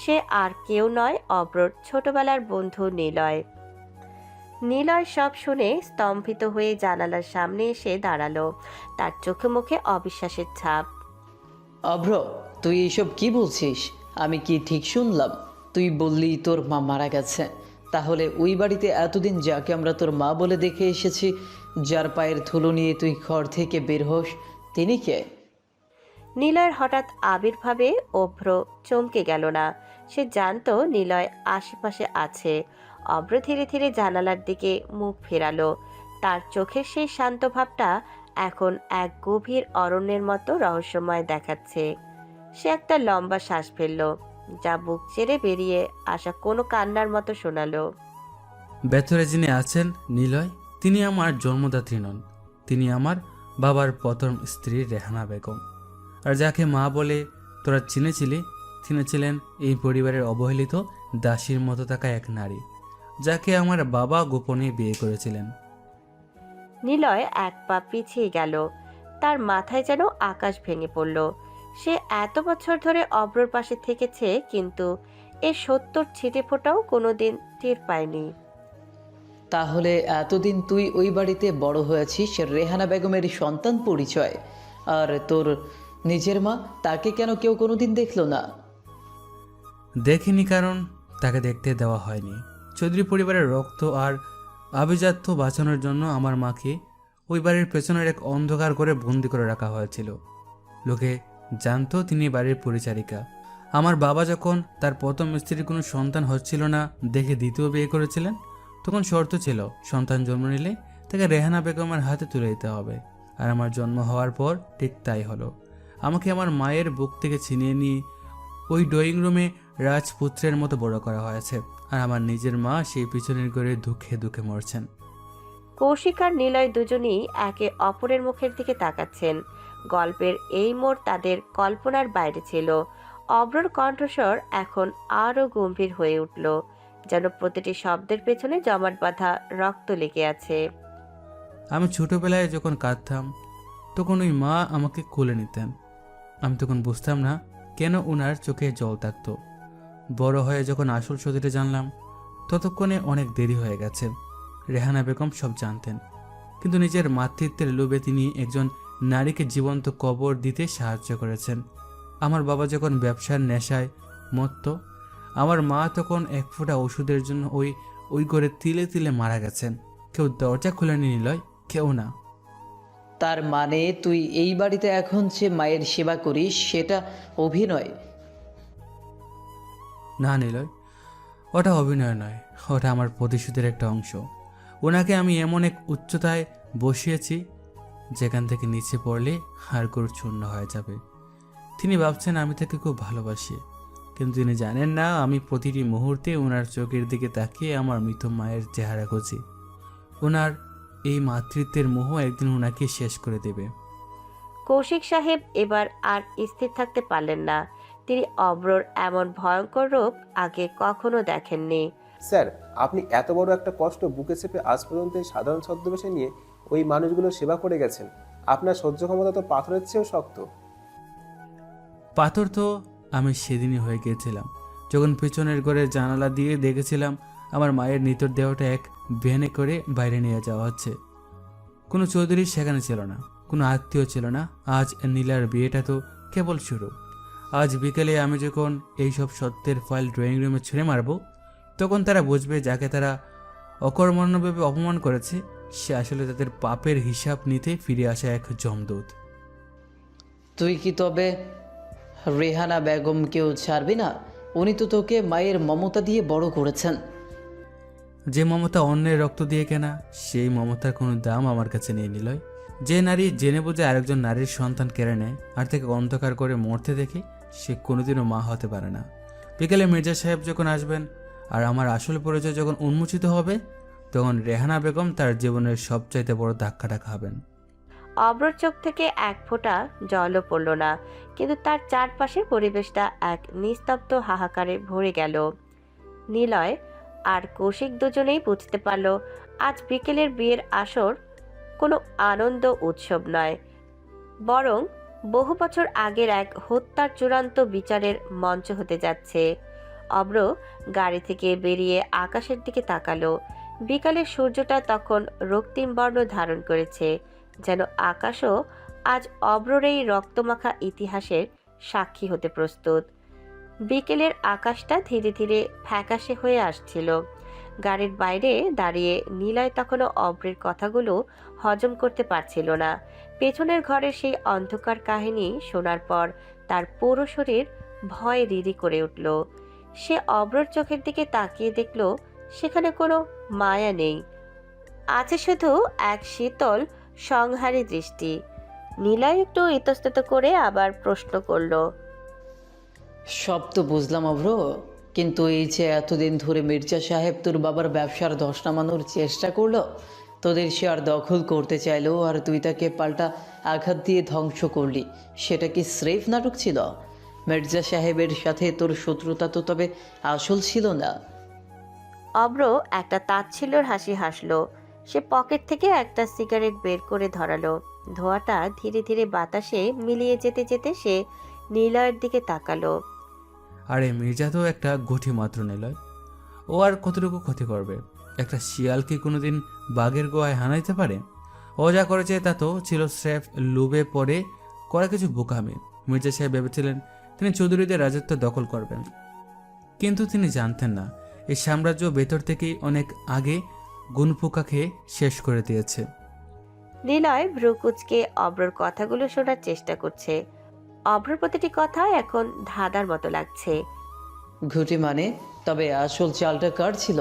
সে আর কেউ নয়, অভ্রর ছোটবেলার বন্ধু নিলয়। নিলয় সব শুনে স্তম্ভিত হয়ে জানালার সামনে এসে দাঁড়ালো, তার চোখে মুখে অবিশ্বাসের ছাপ। অভ্র, তুই এসব কি বলছিস? আমি কি ঠিক শুনলাম? তুই বললি তোর মা মারা গেছে? তাহলে ওই বাড়িতে এতদিন যাকে আমরা তোর মা বলে দেখে এসেছি, যার পায়ের ধুলো নিয়ে তুই ঘর থেকে বের হোস, তিনি কে? নিলয়ের হঠাৎ আবির্ভাবে অভ্র চমকে গেল না। সে জানতো নিলয় আশেপাশে আছে। অভ্র ধীরে ধীরে জানালার দিকে মুখ ফেরালো। তার চোখের সেই শান্ত ভাবটা এখন এক গভীর অরণ্যের মতো রহস্যময় দেখাচ্ছে। সে একটা লম্বা শ্বাস ফেলল, যা বুক চেড়ে বেরিয়ে আসা কোনো কান্নার মতো শোনালো। ভেতরে যিনি আছেন নিলয়, তিনি আমার জন্মদাত্রী নন। তিনি আমার বাবার প্রথম স্ত্রী রেহানা বেগম। আর যাকে মা বলে তোরা চিনেছিলি, তিনি ছিলেন এই পরিবারের অবহেলিত দাসীর মতো থাকা এক নারী, যাকে আমার বাবা গোপনে বিয়ে করেছিলেন। নিলয় এক পা পিছিয়ে গেল। তার মাথায় যেন আকাশ ভেঙে পড়ল। সে এত বছর ধরে অভ্রর পাশে থেকেছে, কিন্তু এ সত্যর ছিটে ফোটাও কোনোদিন টের পায়নি। তাহলে এতদিন তুই ওই বাড়িতে বড় হয়েছিস রেহানা বেগমের সন্তান পরিচয়, আর তোর নিজের মা, তাকে কেন কেউ কোনোদিন দেখলো না? দেখিনি, কারণ তাকে দেখতে দেওয়া হয়নি। চৌধুরী পরিবারের রক্ত আর আভিজাত্য বাঁচানোর জন্য আমার মাকে ওই বাড়ির পেছনের এক অন্ধকার করে বন্দি করে রাখা হয়েছিল। লোকে জানতো তিনি বাড়ির পরিচারিকা। আমার বাবা যখন তার প্রথম স্ত্রীর কোনো সন্তান হচ্ছিল না দেখে দ্বিতীয় বিয়ে করেছিলেন, তখন শর্ত ছিল সন্তান জন্ম নিলে তাকে রেহানা বেগমের হাতে তুলে দিতে হবে। আর আমার জন্ম হওয়ার পর ঠিক তাই হলো। আমাকে আমার মায়ের বুক থেকে ছিনিয়ে নিয়ে ওই ড্রয়িং রুমে রাজপুত্রের মতো বড় করা হয়েছে। আর আমার নিজের মা সেই পিছনের করে দুঃখে দুঃখে মরছেন। কৌশিক আর নিলয় দুজনই একে অপরের মুখের দিকে তাকাচ্ছেন। গল্পের এই মোড় তাদের কল্পনার বাইরে ছিল। অভ্রর কণ্ঠস্বর এখন আরও গম্ভীর হয়ে উঠল, যেন প্রতিটি শব্দের পেছনে জমাট বাঁধা রক্ত লেগে আছে। আমি ছোটবেলায় যখন কাঁদতাম, তখন ওই মা আমাকে কোলে নিতেন। আমি তখন বুঝতাম না কেন ওনার চোখে জল থাকতো। বড় হয়ে যখন আসল সত্যিটা জানলাম, ততক্ষণে অনেক দেরি হয়ে গেছে। রেহানা বেগম সব জানতেন, কিন্তু নিজের মাতৃত্বের লোভে তিনি একজন নারীকে জীবন্ত কবর দিতে সাহায্য করেছেন। আমার বাবা যখন ব্যবসার নেশায় মত্ত, আমার মা তখন এক ফোঁটা ওষুধের জন্য ওই করে তিলে তিলে মারা গেছেন। কেউ দরজা খুলেনি নিলয়, কেউ না। তার মানে তুই এই বাড়িতে এখন যে মায়ের সেবা করিস সেটা অভিনয়? না নিলয়, ওটা অভিনয় নয়, ওটা আমার প্রতিশোধের একটা অংশ। ওনাকে আমি এমন এক উচ্চতায় বসিয়েছি যেখান থেকে নিচে পড়লে হাড়গোড় চূর্ণ হয়ে যাবে। তিনি ভাবছেন আমি তাকে খুব ভালোবাসি, কিন্তু তিনি জানেন না আমি প্রতিটি মুহূর্তে ওনার চোখের দিকে তাকিয়ে আমার মৃত মায়ের চেহারা খুঁজি। ওনার এই মাতৃত্বের মোহ একদিন ওনাকে শেষ করে দেবে। কৌশিক সাহেব এবার আর স্থির থাকতে পারলেন না। তিনি অব্রর এমন ভয়ঙ্কর রূপ আগে কখনো দেখেননি। স্যার, আপনি এত বড় একটা কষ্ট বুকে চেপে আজ পর্যন্ত এই সাধারণ ছদ্মবেশে নিয়ে ওই মানুষগুলোর সেবা করে গেছেন। আপনার সহ্য ক্ষমতা তো পাথরের চেয়েও শক্ত। পাথর তো আমি সেদিনই হয়ে গিয়েছিলাম, যখন পেছনের ঘরের জানালা দিয়ে দেখেছিলাম আমার মায়ের নিতর দেহটা এক ভ্যানে করে বাইরে নিয়ে যাওয়া হচ্ছে। কোনো চৌধুরী সেখানে ছিল না, কোনো আত্মীয় ছিল না। আজ নীলার বিয়েটা তো কেবল শুরু। আজ বিকেলে আমি যখন এইসব সত্যের ফাইল ড্রয়িং রুমে ছুঁড়ে মারব, তখন তারা বুঝবে যাকে তারা অকর্মণ্যভাবে অপমান করেছে সে আসলে তাদের পাপের হিসাব নিতে ফিরে আসা এক যমদূত। তুই কি তবে রেহানা বেগমকেও ছাড়বি না? উনি তো তোকে মায়ের মমতা দিয়ে বড় করেছেন। যে মমতা অন্যের রক্ত দিয়ে কেনা, সেই মমতার কোনো দাম আমার কাছে নেই নিলয়। যে নারী জেনে বুঝে আরেকজন নারীর সন্তান কেড়ে নেয় আর তাকে অন্ধকার করে মরতে দেখে, সে কোনোদিনও মা হতে পারে না। বিকেলে মির্জা সাহেব যখন আসবেন আর আমার আসল পরিচয় যখন উন্মোচিত হবে, তখন রেহানা বেগম তার জীবনের সবচাইতে বড় ধাক্কাটা খাবেন। অব্রর চোখ থেকে এক ফোঁটা জলও পড়ল না, কিন্তু তার চারপাশের পরিবেশটা এক নিস্তব্ধ হাহাকারে ভরে গেল। নিলয় আর কৌশিক দুজনেই বুঝতে পারল আজ বিকেলের বিয়ের আসর কোনো আনন্দ উৎসব নয়, বরং বহু বছর আগের এক হত্যার চূড়ান্ত বিচারের মঞ্চ হতে যাচ্ছে। অব্র গাড়ি থেকে বেরিয়ে আকাশের দিকে তাকালো। বিকালের সূর্যটা তখন রক্তিম বর্ণ ধারণ করেছে, যেন আকাশও আজ অব্রর এই রক্তমাখা ইতিহাসের সাক্ষী হতে প্রস্তুত। বিকেলের আকাশটা ধীরে ধীরে ফ্যাকাশে হয়ে আসছিল। গাড়ির বাইরে দাঁড়িয়ে নিলয় তখনও অব্রের কথাগুলো হজম করতে পারছিল না। পেছনের ঘরের সেই অন্ধকার কাহিনী শোনার পর তার পুরো শরীর ভয়ে রিরি করে উঠল। সে অব্রর চোখের দিকে তাকিয়ে দেখল সেখানে কোনো মায়া নেই, আছে শুধু এক শীতল সংহারী দৃষ্টি। নিলয় একটু ইতস্তত করে আবার প্রশ্ন করল, সব তো বুঝলাম অভ্র, কিন্তু এই যে এতদিন ধরে মির্জা সাহেব তোর বাবার ব্যবসার ধস নামানোর চেষ্টা করলো, তোদের সে আর দখল করতে চাইলো, আর তুই তাকে পাল্টা আঘাত দিয়ে ধ্বংস করলি, সেটা কি স্রেফ নাটক ছিল? মির্জা সাহেবের সাথে তোর শত্রুতা তো তবে আসল ছিল না? অব্র একটা তাচ্ছিল্যর হাসি হাসলো। সে পকেট থেকে একটা সিগারেট বের করে ধরালো। ধোঁয়াটা ধীরে ধীরে বাতাসে মিলিয়ে যেতে যেতে সে নিলয়ের দিকে তাকালো। আরে মির্জা তো একটা গুটি মাত্র নিলয়, ও আর কতটুকু ক্ষতি করবে? একটা শিয়াল কি কোনোদিন বাঘের গোয়ায় হানাইতে পারে? ও যা করেছে তা তো ছিল স্রেফ লোভে পড়ে করা কিছু বোকামি। মির্জা সাহেব ভেবেছিলেন তিনি চৌধুরীদের রাজত্ব দখল করবেন, কিন্তু তিনি জানতেন না এই সাম্রাজ্য ভেতর থেকেই অনেক আগে গুণপোকা খেয়ে শেষ করে দিয়েছে। নিলয় ভ্রুকুচকে অব্রর কথাগুলো শোনার চেষ্টা করছে। অব্রর প্রতিটি কথা এখন ধাঁধার মতো লাগছে। ঘুটি মানে? তবে আসল চালটা কার ছিল?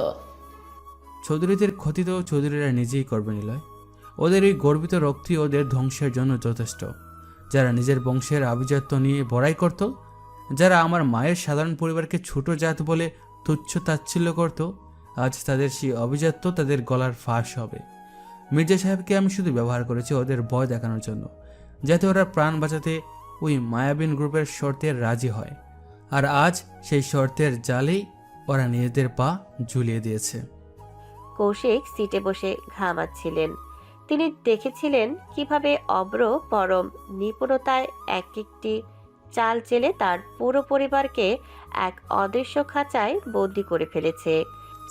চৌধুরীদের ক্ষতি তো চৌধুরীরা নিজেই করবে নিলয়। ওদের এই গর্বিত রক্তই ওদের ধ্বংসের জন্য যথেষ্ট। যারা নিজের বংশের আভিজাত্য নিয়ে বড়াই করত, যারা আমার মায়ের সাধারণ পরিবারকে ছোট জাত বলে তুচ্ছ তাচ্ছিল্য করত, আজ তাদের সেই অভিজাত্য তাদের গলার ফাঁস হবে। মির্জা সাহেবকে আমি শুধু ব্যবহার করেছি ওদের ভয় দেখানোর জন্য, যাতে ওরা প্রাণ বাঁচাতে ওই মায়াবিন গ্রুপের শর্তে রাজি হয়। আর আজ সেই শর্তের জালেই ওরা নিজেদের পা ঝুলিয়ে দিয়েছে। কৌশিক সিটে বসে ঘামাচ্ছিলেন। তিনি দেখেছিলেন কিভাবে অব্র পরম নিপুণতায় এক একটি চাল চেলে তার পুরো পরিবারকে এক অদৃশ্য খাঁচায় বন্দি করে ফেলেছে।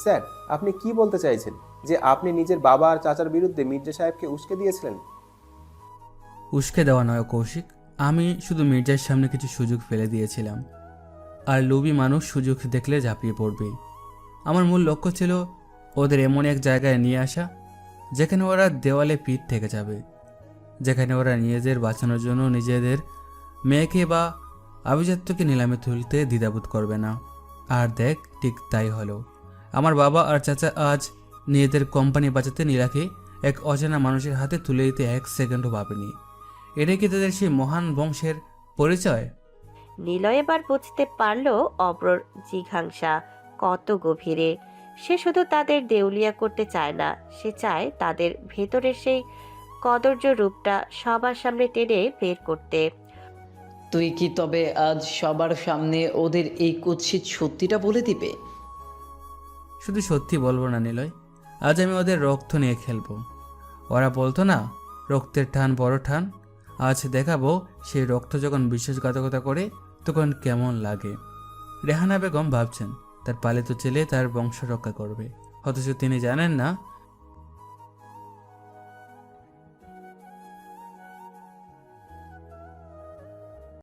স্যার, আপনি কি বলতে চাইছেন যে আপনি নিজের বাবা আর চাচার বিরুদ্ধে মির্জা সাহেবকে উস্কে দিয়েছিলেন? উস্কে দেওয়া নয় কৌশিক, আমি শুধু মির্জার সামনে কিছু সুযোগ ফেলে দিয়েছিলাম। আর লোভী মানুষ সুযোগ দেখলে ঝাঁপিয়ে পড়বেই। আমার মূল লক্ষ্য ছিল ওদের এমন এক জায়গায় নিয়ে আসা যেখানে ওরা দেওয়ালে পিঠ থেকে যাবে, যেখানে ওরা নিজেদের বাঁচানোর জন্য নিজেদের মেয়েকে বা আভিজাত্যকে নিলামে তুলতে দ্বিধাবোধ করবে না। আর দেখ, ঠিক তাই হলো। আমার বাবা আর চাচা আজ নিজেদের কোম্পানি বাঁচাতে নীলাকে এক অচেনা মানুষের হাতে তুলে দিতে এক সেকেন্ডও ভাবেনি। এটাই কি তাদের সেই মহান বংশের পরিচয়? নিলয় এবার বুঝতে পারল অব্রর জিঘাংসা কত গভীরে। সে শুধু তাদের দেউলিয়া করতে চায় না, সে চায় তাদের ভেতরের সেই কদর্য রূপটা সবার সামনে টেনে বের করতে। তুই কি তবে আজ সবার সামনে ওদের এই কুৎসিত সত্যিটা বলে দিবে? শুধু সত্যি বলবো না নিলয়, আজ আমি ওদের রক্ত নিয়ে খেলবো। ওরা বলতো না রক্তের টান বড় টান, আজ দেখাবো সেই রক্ত যখন বিশ্বাসঘাতকতা করে তখন কেমন লাগে। রেহানা বেগম ভাবছেন তার পালিত ছেলে তার বংশ রক্ষা করবে, অথচ তিনি জানেন না